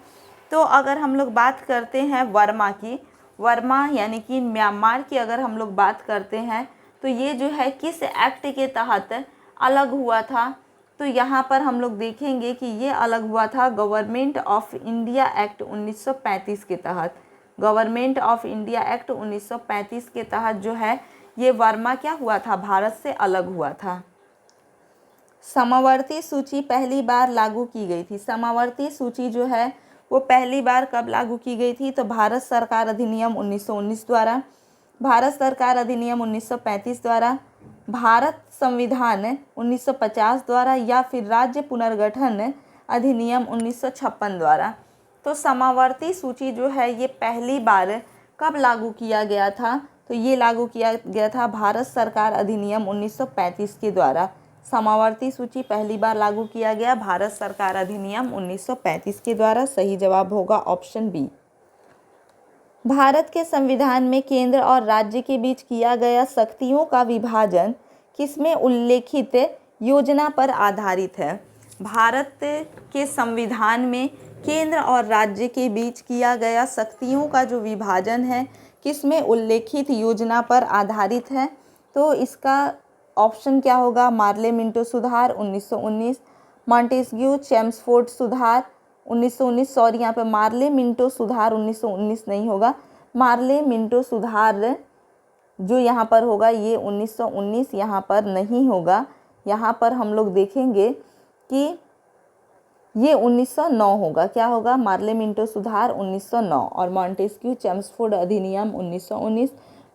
तो अगर हम लोग बात करते हैं वर्मा की, वर्मा यानी कि म्यांमार की अगर हम लोग बात करते हैं तो ये जो है किस एक्ट के तहत अलग हुआ था? तो यहाँ पर हम लोग देखेंगे कि ये अलग हुआ था गवर्नमेंट ऑफ इंडिया एक्ट 1935 के तहत। गवर्नमेंट ऑफ इंडिया एक्ट 1935 के तहत जो है ये वर्मा क्या हुआ था? भारत से अलग हुआ था। समावर्ती सूची पहली बार लागू की गई थी। समावर्ती सूची जो है वो पहली बार कब लागू की गई थी? तो भारत सरकार अधिनियम 1919 द्वारा, भारत सरकार अधिनियम 1935 द्वारा, भारत संविधान 1950 द्वारा, या फिर राज्य पुनर्गठन अधिनियम 1956 द्वारा। तो समावर्ती सूची जो है ये पहली बार कब लागू किया गया था? तो ये लागू किया गया था भारत सरकार अधिनियम 1935 के द्वारा। समावर्ती सूची पहली बार लागू किया गया भारत सरकार अधिनियम 1935 के द्वारा। सही जवाब होगा ऑप्शन बी। भारत के संविधान में केंद्र और राज्य के बीच किया गया शक्तियों का विभाजन किसमें उल्लेखित योजना पर आधारित है? भारत के संविधान में केंद्र और राज्य के बीच किया गया शक्तियों का जो विभाजन है किसमें उल्लेखित योजना पर आधारित है? तो इसका ऑप्शन क्या होगा? मार्ले मिंटो सुधार 1919, मॉन्टेस्क्यू चेम्सफोर्ड सुधार 1919, सॉरी यहाँ पे मार्ले मिंटो सुधार 1919 नहीं होगा, मार्ले मिंटो सुधार जो यहाँ पर होगा ये 1919 यहाँ पर नहीं होगा। यहाँ पर हम लोग देखेंगे कि ये 1909 होगा। क्या होगा? मार्ले मिंटो सुधार 1909 और मॉन्टेस्क्यू चेम्सफोर्ड अधिनियम 1919,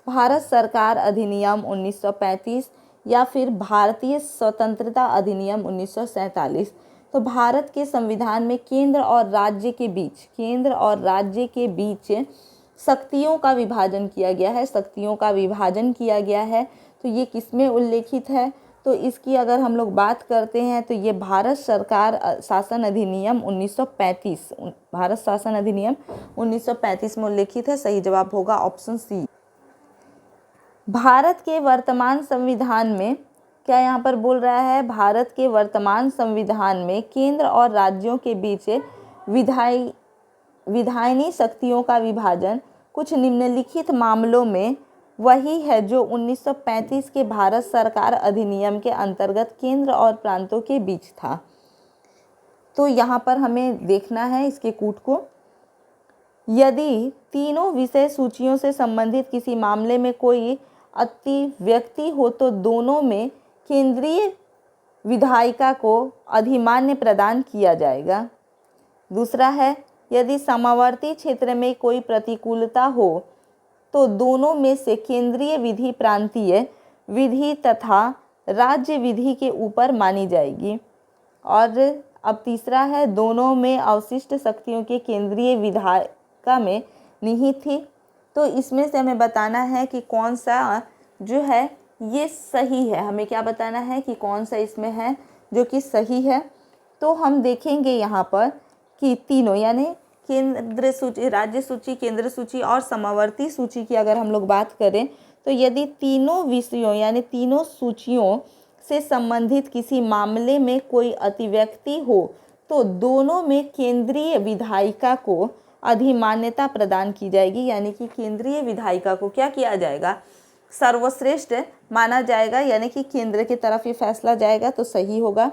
भारत सरकार अधिनियम 1935 या फिर भारतीय स्वतंत्रता अधिनियम 1947। तो भारत के संविधान में केंद्र और राज्य के बीच शक्तियों का विभाजन किया गया है, शक्तियों का विभाजन किया गया है। तो ये किसमें उल्लेखित है? तो इसकी अगर हम लोग बात करते हैं तो ये भारत सरकार शासन अधिनियम 1935, भारत शासन अधिनियम 1935 में उल्लेखित है। सही जवाब होगा ऑप्शन सी। भारत के वर्तमान संविधान में क्या यहाँ पर बोल रहा है? भारत के वर्तमान संविधान में केंद्र और राज्यों के बीच विधायनी शक्तियों का विभाजन कुछ निम्नलिखित मामलों में वही है जो 1935 के भारत सरकार अधिनियम के अंतर्गत केंद्र और प्रांतों के बीच था। तो यहाँ पर हमें देखना है इसके कूट को। यदि तीनों विषय सूचियों से संबंधित किसी मामले में कोई अतिव्यक्ति हो तो दोनों में केंद्रीय विधायिका को अधिमान्य प्रदान किया जाएगा। दूसरा है, यदि समावर्ती क्षेत्र में कोई प्रतिकूलता हो तो दोनों में से केंद्रीय विधि प्रांतीय विधि तथा राज्य विधि के ऊपर मानी जाएगी। और अब तीसरा है, दोनों में अवशिष्ट शक्तियों के केंद्रीय विधायिका में निहित थी। तो इसमें से हमें बताना है कि कौन सा जो है ये सही है। हमें क्या बताना है कि कौन सा इसमें है जो कि सही है। तो हम देखेंगे यहाँ पर कि तीनों यानी केंद्र सूची, राज्य सूची, केंद्र सूची और समावर्ती सूची की अगर हम लोग बात करें तो यदि तीनों विषयों यानी तीनों सूचियों से संबंधित किसी मामले में कोई अतिव्यक्ति हो तो दोनों में केंद्रीय विधायिका को अधिमान्यता प्रदान की जाएगी। यानी कि केंद्रीय विधायिका को क्या किया जाएगा? सर्वश्रेष्ठ माना जाएगा, यानी कि केंद्र की तरफ ये फैसला जाएगा। तो सही होगा।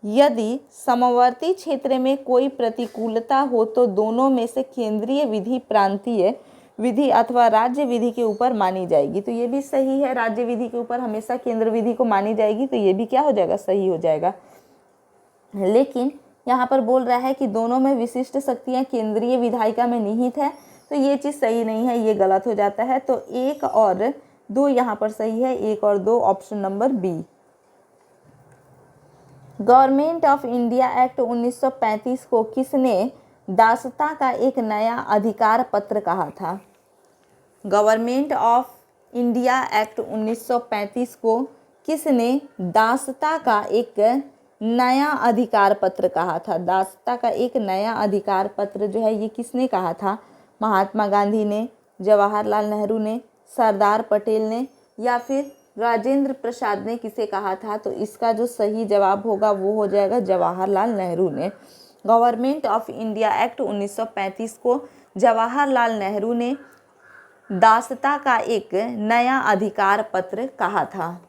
यदि समवर्ती क्षेत्र में कोई प्रतिकूलता हो तो दोनों में से केंद्रीय विधि प्रांतीय विधि अथवा राज्य विधि के ऊपर मानी जाएगी। तो ये भी सही है, राज्य विधि के ऊपर हमेशा केंद्र विधि को मानी जाएगी। तो ये भी क्या हो जाएगा? सही हो जाएगा। लेकिन यहाँ पर बोल रहा है कि दोनों में विशिष्ट शक्तियाँ केंद्रीय विधायिका में निहित है, तो ये चीज़ सही नहीं है, ये गलत हो जाता है। तो 1 और 2 यहाँ पर सही है, 1 और 2 option number B. Government of India act 1935 को किसने दासता का एक नया अधिकार पत्र कहा था? गवर्नमेंट ऑफ इंडिया एक्ट 1935 को किसने दासता का एक नया अधिकार पत्र कहा था? दासता का एक नया अधिकार पत्र जो है ये किसने कहा था? महात्मा गांधी ने, जवाहरलाल नेहरू ने, सरदार पटेल ने या फिर राजेंद्र प्रसाद ने किसे कहा था? तो इसका जो सही जवाब होगा वो हो जाएगा जवाहरलाल नेहरू ने। गवर्नमेंट ऑफ इंडिया एक्ट 1935 को जवाहरलाल नेहरू ने दासता का एक नया अधिकार पत्र कहा था।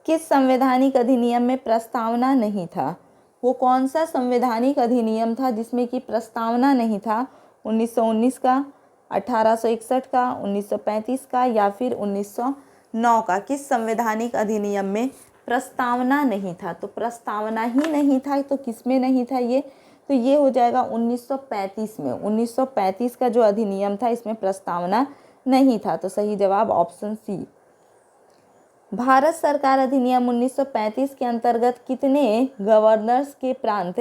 किस संवैधानिक अधिनियम में प्रस्तावना नहीं था? वो कौन सा संवैधानिक अधिनियम था जिसमें कि प्रस्तावना नहीं था? 1919 का, 1861 का, 1935 का या फिर 1909 का? किस संवैधानिक अधिनियम में प्रस्तावना नहीं था। तो प्रस्तावना ही नहीं था तो किस में नहीं था ये, तो ये हो जाएगा 1935 में। 1935 का जो अधिनियम था इसमें प्रस्तावना नहीं था। तो सही जवाब ऑप्शन सी। भारत सरकार अधिनियम 1935 के अंतर्गत कितने गवर्नर्स के प्रांत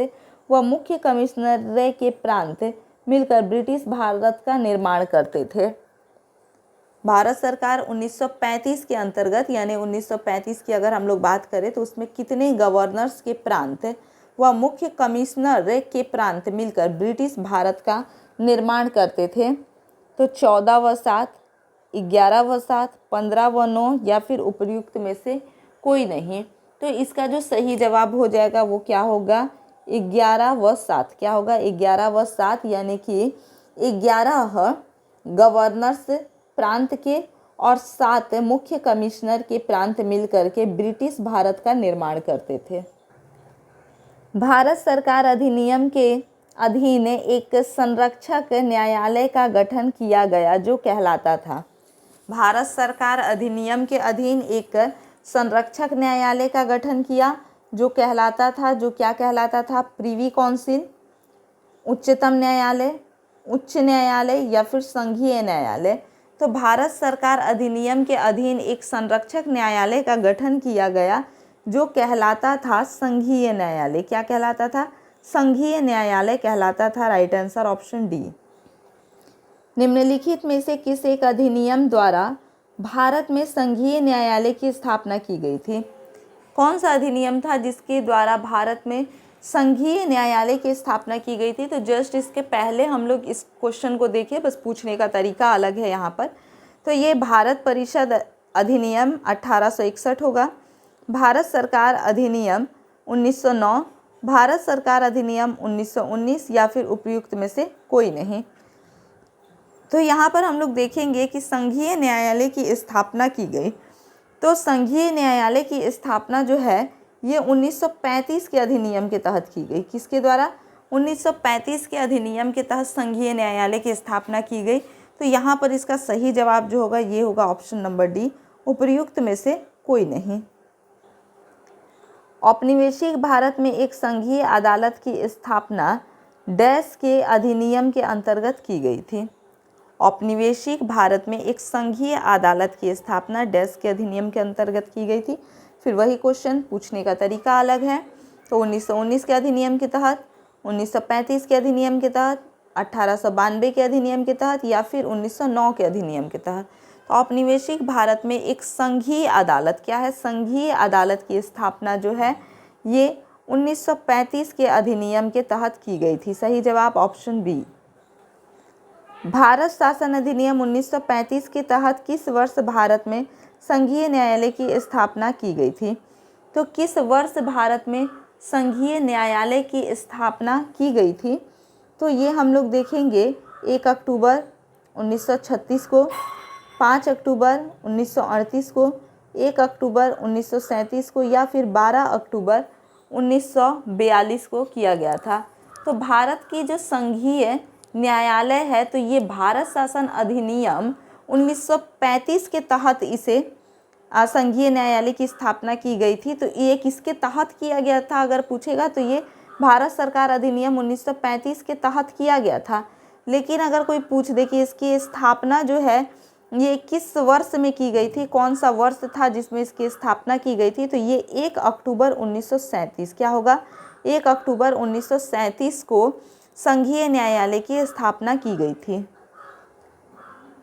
व मुख्य कमिश्नर के प्रांत मिलकर ब्रिटिश भारत का निर्माण करते थे? भारत सरकार 1935 के अंतर्गत यानी 1935 की अगर हम लोग बात करें तो उसमें कितने गवर्नर्स के प्रांत व मुख्य कमिश्नर के प्रांत मिलकर ब्रिटिश भारत का निर्माण करते थे? तो 14 व 7, 11 व 7, 15 व 9 या फिर उपर्युक्त में से कोई नहीं। तो इसका जो सही जवाब हो जाएगा वो क्या होगा? 11 व 7। क्या होगा? 11 व 7 यानी कि 11 गवर्नर्स प्रांत के और 7 मुख्य कमिश्नर के प्रांत मिलकर के ब्रिटिश भारत का निर्माण करते थे। भारत सरकार अधिनियम के अधीन एक संरक्षक न्यायालय का गठन किया गया जो कहलाता था। भारत सरकार अधिनियम के अधीन एक संरक्षक न्यायालय का गठन किया जो कहलाता था, जो क्या कहलाता था? प्रिवी काउंसिल, उच्चतम न्यायालय, उच्च न्यायालय या फिर संघीय न्यायालय। तो भारत सरकार अधिनियम के अधीन एक संरक्षक न्यायालय का गठन किया गया जो कहलाता था संघीय न्यायालय। क्या कहलाता था? संघीय न्यायालय कहलाता था। Right answer option D. निम्नलिखित में से किस एक अधिनियम द्वारा भारत में संघीय न्यायालय की स्थापना की गई थी? कौन सा अधिनियम था जिसके द्वारा भारत में संघीय न्यायालय की स्थापना की गई थी? तो जस्ट इसके पहले हम लोग इस क्वेश्चन को देखिए, बस पूछने का तरीका अलग है यहाँ पर। तो ये भारत परिषद अधिनियम 1861 होगा, भारत सरकार अधिनियम 1909, भारत सरकार अधिनियम 1919 या फिर उपयुक्त में से कोई नहीं। तो यहाँ पर हम लोग देखेंगे कि संघीय न्यायालय की स्थापना की गई। तो संघीय न्यायालय की स्थापना जो है ये 1935 के अधिनियम के तहत की गई। किसके द्वारा? 1935 के अधिनियम के तहत संघीय न्यायालय की स्थापना की गई। तो यहाँ पर इसका सही जवाब जो होगा ये होगा ऑप्शन नंबर डी, उपर्युक्त में से कोई नहीं। औपनिवेशिक भारत में एक संघीय अदालत की स्थापना डैश के अधिनियम के अंतर्गत की गई थी। औपनिवेशिक भारत में एक संघीय अदालत की स्थापना डैश के अधिनियम के अंतर्गत की गई थी। फिर वही क्वेश्चन, पूछने का तरीका अलग है। तो 1919 के अधिनियम के तहत, 1935 के अधिनियम के तहत, 1892 के अधिनियम के तहत या फिर 1909 के अधिनियम के तहत। तो औपनिवेशिक भारत में एक संघीय अदालत, क्या है? संघीय अदालत की स्थापना जो है ये 1935 के अधिनियम के तहत की गई थी। सही जवाब ऑप्शन बी। भारत शासन अधिनियम 1935 के तहत किस वर्ष भारत में संघीय न्यायालय की स्थापना की गई थी? तो किस वर्ष भारत में संघीय न्यायालय की स्थापना की गई थी? तो ये हम लोग देखेंगे 1 अक्टूबर 1936 को, 5 अक्टूबर 1938 को, 1 अक्टूबर 1937 को या फिर 12 अक्टूबर 1942 को किया गया था। तो भारत की जो संघीय न्यायालय है तो ये भारत शासन अधिनियम 1935 के तहत इसे संघीय न्यायालय की स्थापना की गई थी। तो ये किसके तहत किया गया था अगर पूछेगा तो ये भारत सरकार अधिनियम 1935 के तहत किया गया था। लेकिन अगर कोई पूछ दे कि इसकी स्थापना जो है ये किस वर्ष में की गई थी, कौन सा वर्ष था जिसमें इसकी स्थापना की गई थी, तो ये 1 अक्टूबर 1937, क्या होगा? 1 अक्टूबर 1937 को संघीय न्यायालय की स्थापना की गई थी।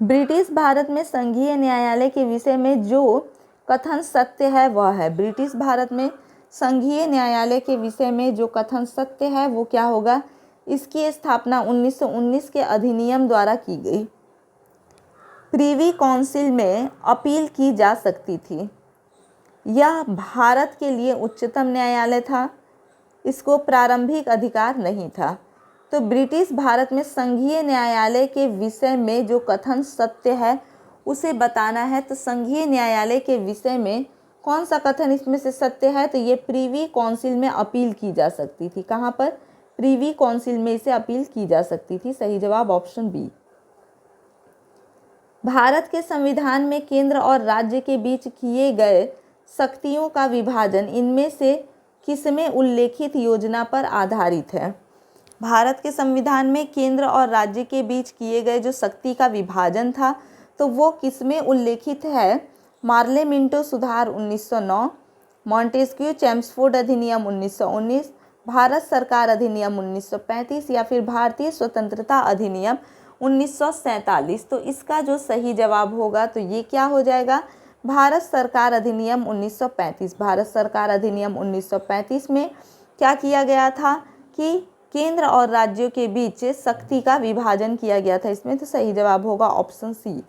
ब्रिटिश भारत में संघीय न्यायालय के विषय में जो कथन सत्य है वह है, ब्रिटिश भारत में संघीय न्यायालय के विषय में जो कथन सत्य है वो क्या होगा? इसकी स्थापना 1919 के अधिनियम द्वारा की गई। प्रिवी काउंसिल में अपील की जा सकती थी। यह भारत के लिए उच्चतम न्यायालय था, इसको प्रारंभिक अधिकार नहीं था। तो ब्रिटिश भारत में संघीय न्यायालय के विषय में जो कथन सत्य है उसे बताना है। तो संघीय न्यायालय के विषय में कौन सा कथन इसमें से सत्य है? तो ये प्रिवी काउंसिल में अपील की जा सकती थी। कहाँ पर? प्रिवी काउंसिल में इसे अपील की जा सकती थी। सही जवाब ऑप्शन बी। भारत के संविधान में केंद्र और राज्य के बीच किए गए शक्तियों का विभाजन इनमें से किसमें उल्लेखित योजना पर आधारित है? भारत के संविधान में केंद्र और राज्य के बीच किए गए जो शक्ति का विभाजन था तो वो किसमें उल्लेखित है? मार्ले मिंटो सुधार 1909, मॉन्टेस्क्यू चेम्सफोर्ड अधिनियम 1919, भारत सरकार अधिनियम 1935 या फिर भारतीय स्वतंत्रता अधिनियम 1947। तो इसका जो सही जवाब होगा तो ये क्या हो जाएगा? भारत सरकार अधिनियम 1935। भारत सरकार अधिनियम 1935 में क्या किया गया था कि केंद्र और राज्यों के बीच शक्ति का विभाजन किया गया था। इसमें तो सही जवाब होगा ऑप्शन सी।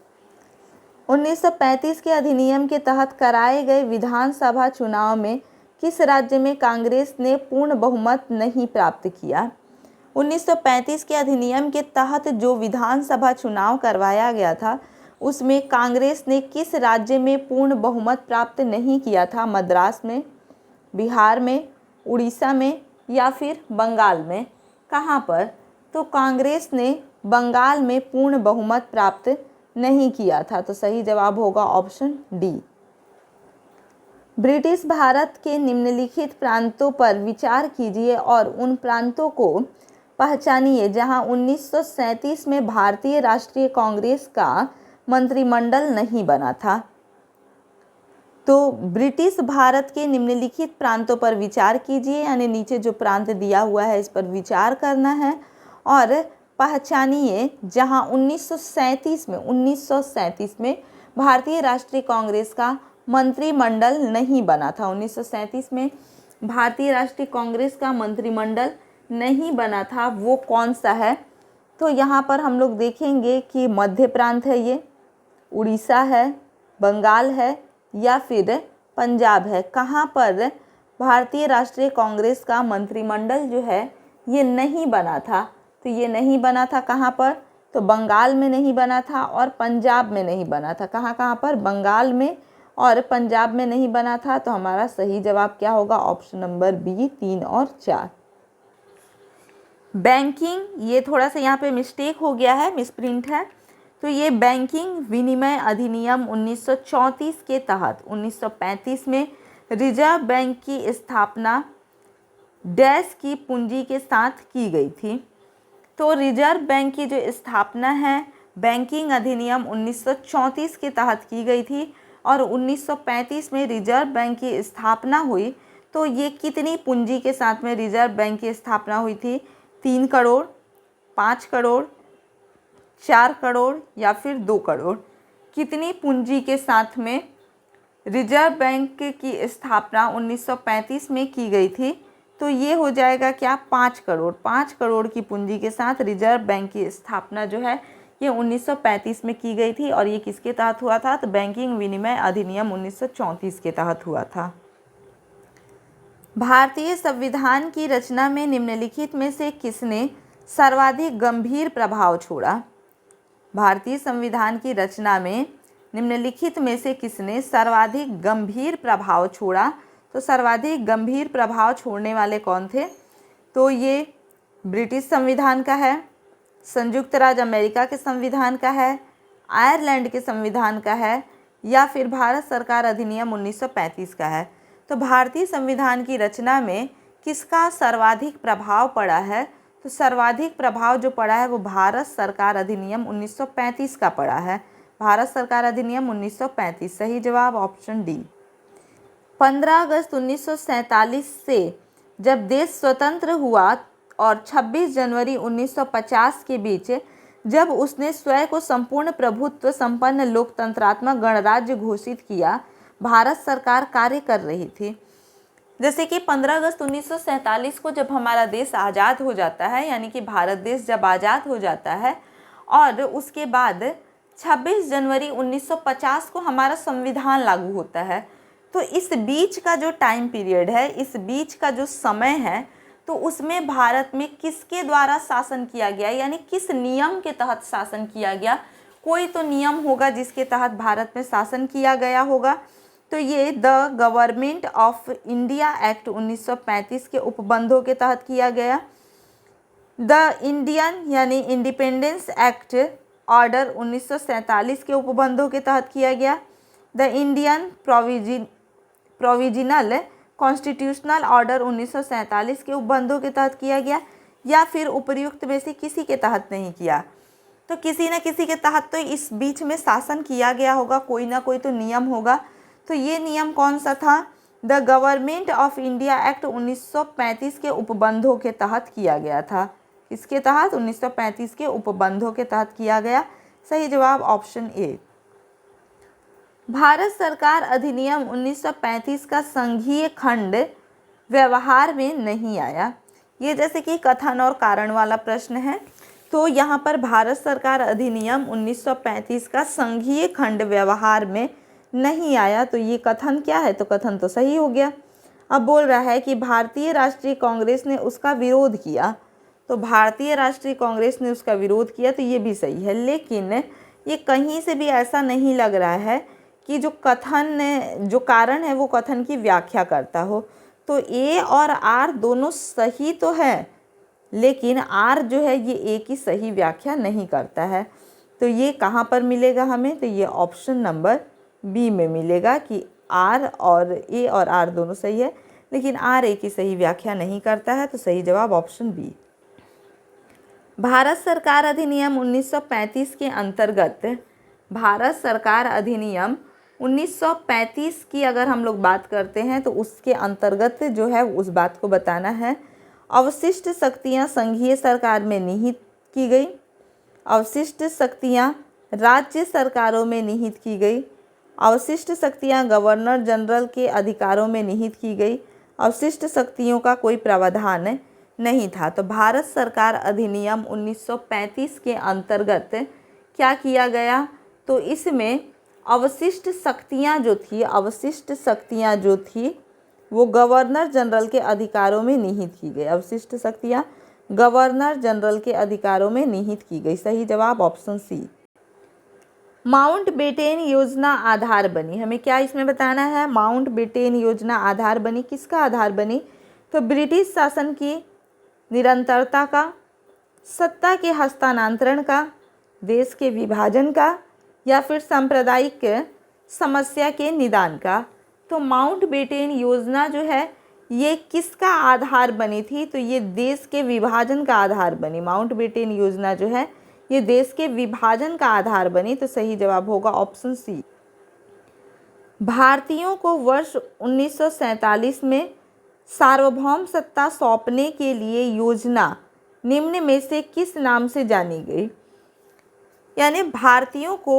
1935 के अधिनियम के तहत कराए गए विधानसभा चुनाव में किस राज्य में कांग्रेस ने पूर्ण बहुमत नहीं प्राप्त किया? 1935 के अधिनियम के तहत जो विधानसभा चुनाव करवाया गया था उसमें कांग्रेस ने किस राज्य में पूर्ण बहुमत प्राप्त नहीं किया था? मद्रास में, बिहार में, उड़ीसा में या फिर बंगाल में? कहाँ पर? तो कांग्रेस ने बंगाल में पूर्ण बहुमत प्राप्त नहीं किया था। तो सही जवाब होगा ऑप्शन डी। ब्रिटिश भारत के निम्नलिखित प्रांतों पर विचार कीजिए और उन प्रांतों को पहचानिए जहां 1937 में भारतीय राष्ट्रीय कांग्रेस का मंत्रिमंडल नहीं बना था। तो ब्रिटिश भारत के निम्नलिखित प्रांतों पर विचार कीजिए, यानी नीचे जो प्रांत दिया हुआ है इस पर विचार करना है और पहचानिए जहां 1937 में भारतीय राष्ट्रीय कांग्रेस का मंत्रिमंडल नहीं बना था। 1937 में भारतीय राष्ट्रीय कांग्रेस का मंत्रिमंडल नहीं बना था, वो कौन सा है? तो यहाँ पर हम लोग देखेंगे कि मध्य प्रांत है, ये उड़ीसा है, बंगाल है या फिर पंजाब है। कहाँ पर भारतीय राष्ट्रीय कांग्रेस का मंत्रिमंडल जो है ये नहीं बना था? तो ये नहीं बना था कहाँ पर? तो बंगाल में नहीं बना था और पंजाब में नहीं बना था। कहाँ पर? बंगाल में और पंजाब में नहीं बना था। तो हमारा सही जवाब क्या होगा? ऑप्शन नंबर बी, 3 और 4। बैंकिंग, ये थोड़ा सा यहाँ पे मिस्टेक हो गया है, मिसप्रिंट है। तो ये बैंकिंग विनिमय अधिनियम 1934 के तहत 1935 में रिजर्व बैंक की स्थापना डैश की पूंजी के साथ की गई थी। तो रिजर्व बैंक की जो स्थापना है बैंकिंग अधिनियम 1934 के तहत की गई थी और 1935 में रिजर्व बैंक की स्थापना हुई। तो ये कितनी पूंजी के साथ में रिजर्व बैंक की स्थापना हुई थी? 3 करोड़, 5 करोड़, 4 करोड़ या फिर 2 करोड़? कितनी पूंजी के साथ में रिजर्व बैंक की स्थापना 1935 में की गई थी? तो ये हो जाएगा क्या? 5 करोड़। 5 करोड़ की पूंजी के साथ रिजर्व बैंक की स्थापना जो है ये 1935 में की गई थी और ये किसके तहत हुआ था? तो बैंकिंग विनिमय अधिनियम 1934 के तहत हुआ था। भारतीय संविधान की रचना में निम्नलिखित में से किसने सर्वाधिक गंभीर प्रभाव छोड़ा? भारतीय संविधान की रचना में निम्नलिखित में से किसने सर्वाधिक गंभीर प्रभाव छोड़ा? तो सर्वाधिक गंभीर प्रभाव छोड़ने वाले कौन थे? तो ये ब्रिटिश संविधान का है, संयुक्त राज्य अमेरिका के संविधान का है, आयरलैंड के संविधान का है या फिर भारत सरकार अधिनियम 1935 का है। तो भारतीय संविधान की रचना में किसका सर्वाधिक प्रभाव पड़ा है? तो सर्वाधिक प्रभाव जो पड़ा है वो भारत सरकार अधिनियम 1935 का पड़ा है। भारत सरकार अधिनियम 1935, सही जवाब ऑप्शन डी। 15 अगस्त 1947 से जब देश स्वतंत्र हुआ और 26 जनवरी 1950 के बीच जब उसने स्वयं को संपूर्ण प्रभुत्व संपन्न लोकतंत्रात्मक गणराज्य घोषित किया, भारत सरकार कार्य कर रही थी। जैसे कि 15 अगस्त 1947 को जब हमारा देश आज़ाद हो जाता है, यानी कि भारत देश जब आज़ाद हो जाता है और उसके बाद 26 जनवरी 1950 को हमारा संविधान लागू होता है। तो इस बीच का जो टाइम पीरियड है, इस बीच का जो समय है, तो उसमें भारत में किसके द्वारा शासन किया गया, यानी किस नियम के तहत शासन किया गया? कोई तो नियम होगा जिसके तहत भारत में शासन किया गया होगा। तो ये the government of India act 1935 के उपबंधों के तहत किया गया। द इंडियन यानी इंडिपेंडेंस एक्ट ऑर्डर 1947 के उपबंधों के तहत किया गया। The Indian provisional constitutional order 1947 के उपबंधों के तहत किया गया या फिर उपर्युक्त में से किसी के तहत नहीं किया? तो किसी न किसी के तहत तो इस बीच में शासन किया गया होगा, कोई ना कोई तो नियम होगा। तो ये नियम कौन सा था? The government of India act 1935 के उपबंधों के तहत किया गया था। इसके तहत 1935 के उपबंधों के तहत किया गया। सही जवाब ऑप्शन ए। भारत सरकार अधिनियम 1935 का संघीय खंड व्यवहार में नहीं आया। ये जैसे कि कथन और कारण वाला प्रश्न है, तो यहाँ पर भारत सरकार अधिनियम 1935 का संघीय खंड व्यवहार में नहीं आया, तो ये कथन क्या है? तो कथन तो सही हो गया। अब बोल रहा है कि भारतीय राष्ट्रीय कांग्रेस ने उसका विरोध किया, तो भारतीय राष्ट्रीय कांग्रेस ने उसका विरोध किया, तो ये भी सही है। लेकिन ये कहीं से भी ऐसा नहीं लग रहा है कि जो कारण है वो कथन की व्याख्या करता हो। तो ए और आर दोनों सही तो है, लेकिन आर जो है ये ए की सही व्याख्या नहीं करता है। तो ये कहाँ पर मिलेगा हमें? तो ये ऑप्शन नंबर बी में मिलेगा कि आर और ए और आर दोनों सही है, लेकिन आर ए की सही व्याख्या नहीं करता है। तो सही जवाब ऑप्शन बी। भारत सरकार अधिनियम 1935 के अंतर्गत, भारत सरकार अधिनियम 1935 की अगर हम लोग बात करते हैं तो उसके अंतर्गत जो है उस बात को बताना है। अवशिष्ट शक्तियाँ संघीय सरकार में निहित की गई, अवशिष्ट शक्तियाँ राज्य सरकारों में निहित की गई, अवशिष्ट शक्तियाँ गवर्नर जनरल के अधिकारों में निहित की गई, अवशिष्ट शक्तियों का कोई प्रावधान नहीं था। तो भारत सरकार अधिनियम 1935 के अंतर्गत क्या किया गया? तो इसमें अवशिष्ट शक्तियाँ जो थी वो गवर्नर जनरल के अधिकारों में निहित की गई। अवशिष्ट शक्तियाँ गवर्नर जनरल के अधिकारों में निहित की गई। सही जवाब ऑप्शन सी। माउंटबेटन योजना आधार बनी, हमें क्या इसमें बताना है? माउंटबेटन योजना आधार बनी, किसका आधार बनी? तो ब्रिटिश शासन की निरंतरता का, सत्ता के हस्तांतरण का, देश के विभाजन का, या फिर सांप्रदायिक समस्या के निदान का। तो माउंटबेटन योजना जो है ये किसका आधार बनी थी? तो ये देश के विभाजन का आधार बनी। माउंटबेटन योजना जो है ये देश के विभाजन का आधार बनी। तो सही जवाब होगा ऑप्शन सी। भारतीयों को वर्ष 1947 में सार्वभौम सत्ता सौंपने के लिए योजना निम्न में से किस नाम से जानी गई? यानी भारतीयों को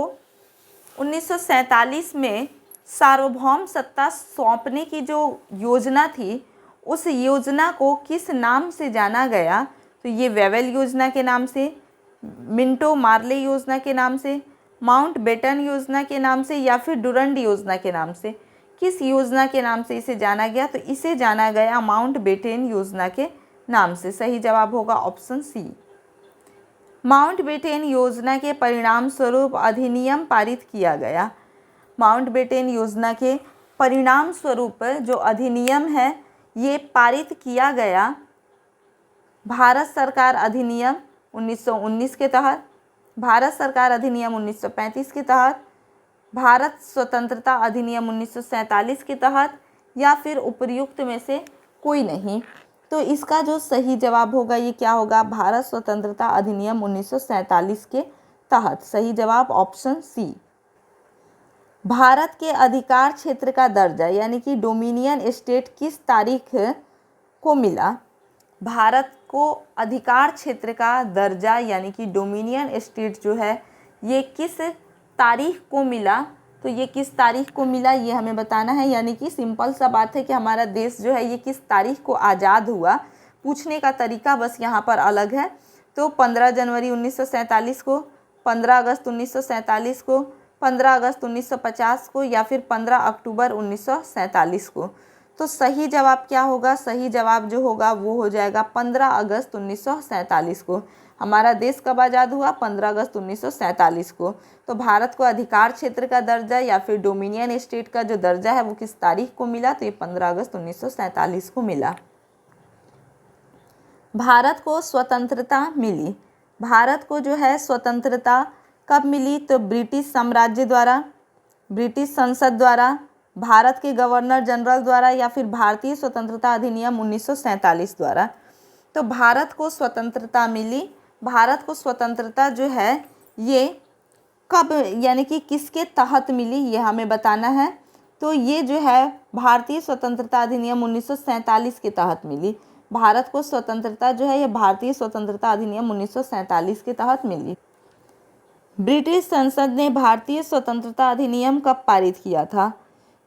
1947 में सार्वभौम सत्ता सौंपने की जो योजना थी उस योजना को किस नाम से जाना गया? तो ये वेवेल योजना के नाम से, मिंटो मार्ले योजना के नाम से, माउंटबेटन योजना के नाम से, या फिर डुरंड योजना के नाम से। किस योजना के नाम से इसे जाना गया? तो इसे जाना गया माउंटबेटन योजना के नाम से। सही जवाब होगा ऑप्शन सी। माउंटबेटन योजना के परिणाम स्वरूप अधिनियम पारित किया गया। माउंटबेटन योजना के परिणाम स्वरूप जो अधिनियम है ये पारित किया गया भारत सरकार अधिनियम 1919 के तहत, भारत सरकार अधिनियम 1935 के तहत, भारत स्वतंत्रता अधिनियम 1947 के तहत, या फिर उपर्युक्त में से कोई नहीं। तो इसका जो सही जवाब होगा ये क्या होगा? भारत स्वतंत्रता अधिनियम 1947 के तहत। सही जवाब ऑप्शन सी। भारत के अधिकार क्षेत्र का दर्जा यानी कि डोमिनियन स्टेट किस तारीख को मिला? भारत को अधिकार क्षेत्र का दर्जा यानी कि डोमिनियन स्टेट जो है ये किस तारीख को मिला? तो ये किस तारीख को मिला ये हमें बताना है। यानी कि सिंपल सा बात है कि हमारा देश जो है ये किस तारीख को आज़ाद हुआ, पूछने का तरीका बस यहाँ पर अलग है। तो 15 जनवरी 1947 को, 15 अगस्त 1947 को, 15 अगस्त 1950 को, या फिर 15 अक्टूबर 1947 को। तो सही जवाब क्या होगा? सही जवाब जो होगा वो हो जाएगा 15 अगस्त 1947 को। हमारा देश कब आज़ाद हुआ? 15 अगस्त 1947 को। तो भारत को अधिकार क्षेत्र का दर्जा या फिर डोमिनियन स्टेट का जो दर्जा है वो किस तारीख को मिला? तो ये 15 अगस्त 1947 को मिला। भारत को स्वतंत्रता मिली, भारत को जो है स्वतंत्रता कब मिली? तो ब्रिटिश साम्राज्य द्वारा, ब्रिटिश संसद द्वारा, भारत के गवर्नर जनरल द्वारा या फिर भारतीय स्वतंत्रता अधिनियम 1947 द्वारा। तो भारत को स्वतंत्रता मिली, भारत को स्वतंत्रता जो है ये कब यानी कि किसके तहत मिली ये हमें बताना है। तो ये जो है भारतीय स्वतंत्रता अधिनियम 1947 के तहत मिली। भारत को स्वतंत्रता जो है ये भारतीय स्वतंत्रता अधिनियम 1947 के तहत मिली। ब्रिटिश संसद ने भारतीय स्वतंत्रता अधिनियम कब पारित किया था?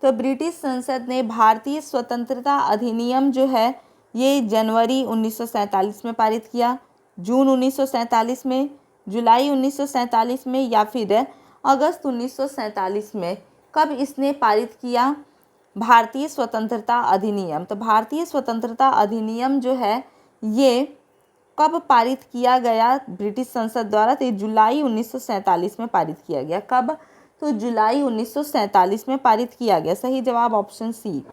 तो ब्रिटिश संसद ने भारतीय स्वतंत्रता अधिनियम जो है ये जनवरी 1947 में पारित किया, जून 1947 में, जुलाई 1947 में या फिर अगस्त 1947 में। कब इसने पारित किया भारतीय स्वतंत्रता अधिनियम? तो भारतीय स्वतंत्रता अधिनियम जो है ये कब पारित किया गया ब्रिटिश संसद द्वारा? तो जुलाई 1947 में पारित किया गया। कब? तो जुलाई 1947 में पारित किया गया। सही जवाब ऑप्शन सी।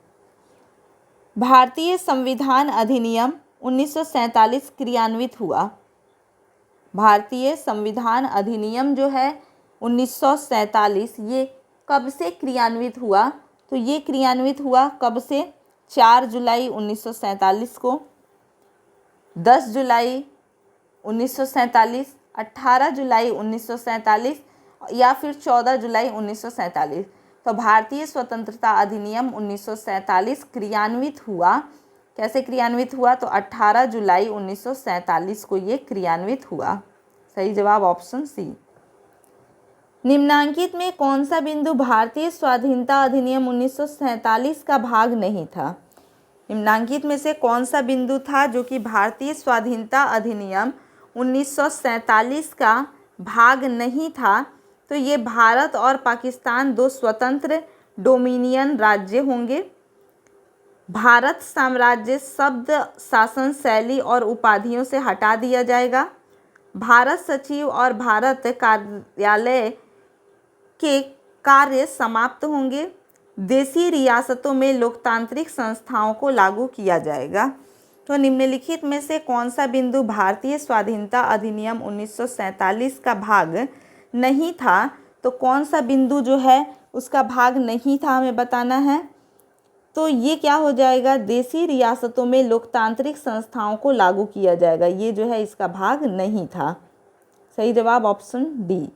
भारतीय संविधान अधिनियम 1947 क्रियान्वित हुआ। भारतीय संविधान अधिनियम जो है 1947 ये कब से क्रियान्वित हुआ? तो ये क्रियान्वित हुआ कब से? 4 जुलाई 1947 को, 10 जुलाई 1947, 18 जुलाई 1947 या फिर 14 जुलाई 1947। तो भारतीय स्वतंत्रता अधिनियम 1947 क्रियान्वित हुआ। कैसे क्रियान्वित हुआ? तो 18 जुलाई 1947 को ये क्रियान्वित हुआ। सही जवाब ऑप्शन सी। निम्नांकित में कौन सा बिंदु भारतीय स्वाधीनता अधिनियम 1947 का भाग नहीं था? निम्नांकित में से कौन सा बिंदु था जो कि भारतीय स्वाधीनता अधिनियम 1947 का भाग नहीं था? तो ये भारत और पाकिस्तान दो स्वतंत्र डोमिनियन राज्य होंगे। भारत साम्राज्य शब्द शासन शैली और उपाधियों से हटा दिया जाएगा। भारत सचिव और भारत कार्यालय के कार्य समाप्त होंगे। देशी रियासतों में लोकतांत्रिक संस्थाओं को लागू किया जाएगा। तो निम्नलिखित में से कौन सा बिंदु भारतीय स्वाधीनता अधिनियम 1947 का भाग नहीं था? तो कौन सा बिंदु जो है उसका भाग नहीं था हमें बताना है। तो ये क्या हो जाएगा? देशी रियासतों में लोकतांत्रिक संस्थाओं को लागू किया जाएगा। ये जो है इसका भाग नहीं था। सही जवाब ऑप्शन डी।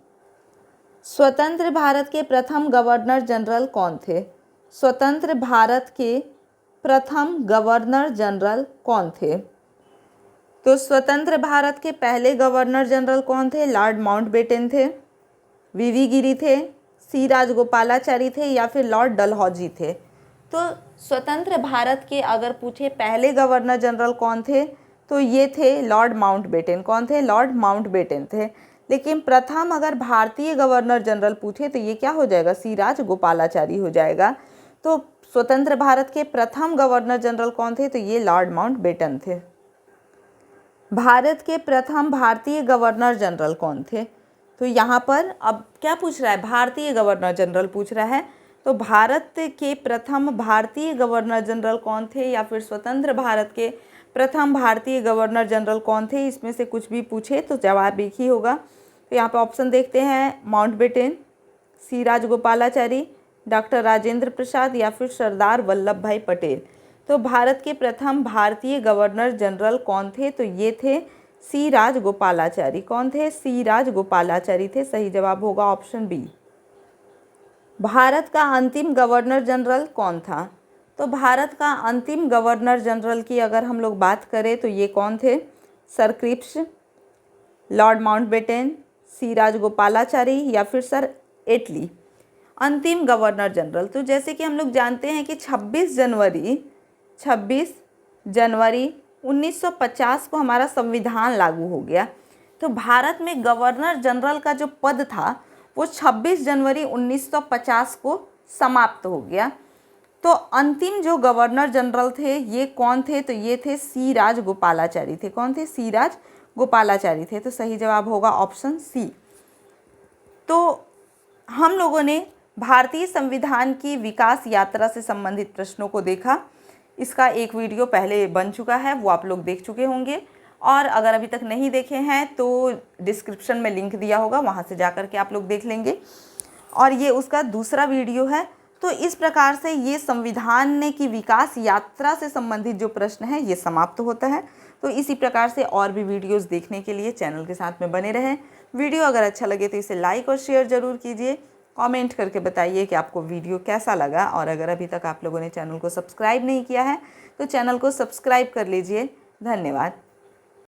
स्वतंत्र भारत के प्रथम गवर्नर जनरल कौन थे? स्वतंत्र भारत के प्रथम गवर्नर जनरल कौन थे? तो स्वतंत्र भारत के पहले गवर्नर जनरल कौन थे? लॉर्ड माउंटबेटन थे, वीवी गिरी थे, सी राजगोपालाचारी थे या फिर लॉर्ड डलहौजी थे। तो स्वतंत्र भारत के अगर पूछे पहले गवर्नर जनरल कौन थे तो ये थे लॉर्ड माउंटबेटन। कौन थे? लॉर्ड माउंटबेटन थे। लेकिन प्रथम अगर भारतीय गवर्नर जनरल पूछे तो ये क्या हो जाएगा? सी राजगोपालाचारी हो जाएगा। तो स्वतंत्र भारत के प्रथम गवर्नर जनरल कौन थे? तो ये लॉर्ड माउंटबेटन थे। भारत के प्रथम भारतीय गवर्नर जनरल कौन थे? तो यहाँ पर अब क्या पूछ रहा है? भारतीय गवर्नर जनरल पूछ रहा है। तो भारत के प्रथम भारतीय गवर्नर जनरल कौन थे या फिर स्वतंत्र भारत के प्रथम भारतीय गवर्नर जनरल कौन थे? इसमें से कुछ भी पूछे तो जवाब एक ही होगा। तो यहाँ पे ऑप्शन देखते हैं, माउंटबेटन, सी राजगोपालाचारी, डॉक्टर राजेंद्र प्रसाद या फिर सरदार वल्लभ भाई पटेल। तो भारत के प्रथम भारतीय गवर्नर जनरल कौन थे? तो ये थे सी राजगोपालाचारी। कौन थे? सी राजगोपालाचारी थे। सही जवाब होगा ऑप्शन बी। भारत का अंतिम गवर्नर जनरल कौन था? तो भारत का अंतिम गवर्नर जनरल की अगर हम लोग बात करें तो ये कौन थे? सर क्रिप्स, लॉर्ड माउंटबेटन, सी राजगोपालाचारी या फिर सर एटली। अंतिम गवर्नर जनरल, तो जैसे कि हम लोग जानते हैं कि 26 जनवरी 1950 को हमारा संविधान लागू हो गया। तो भारत में गवर्नर जनरल का जो पद था वो 26 जनवरी 1950 को समाप्त हो गया। तो अंतिम जो गवर्नर जनरल थे ये कौन थे? तो ये थे सी राजगोपालाचारी थे। कौन थे? सी राजगोपालाचारी थे। तो सही जवाब होगा ऑप्शन सी। तो हम लोगों ने भारतीय संविधान की विकास यात्रा से संबंधित प्रश्नों को देखा। इसका एक वीडियो पहले बन चुका है, वो आप लोग देख चुके होंगे। और अगर अभी तक नहीं देखे हैं तो डिस्क्रिप्शन में लिंक दिया होगा, वहाँ से जा कर के आप लोग देख लेंगे। और ये उसका दूसरा वीडियो है तो इस प्रकार से ये संविधान ने की विकास यात्रा से संबंधित जो प्रश्न है ये समाप्त होता है। तो इसी प्रकार से और भी वीडियोस देखने के लिए चैनल के साथ में बने रहें। वीडियो अगर अच्छा लगे तो इसे लाइक और शेयर ज़रूर कीजिए। कमेंट करके बताइए कि आपको वीडियो कैसा लगा, और अगर अभी तक आप लोगों ने चैनल को सब्सक्राइब नहीं किया है तो चैनल को सब्सक्राइब कर लीजिए। धन्यवाद।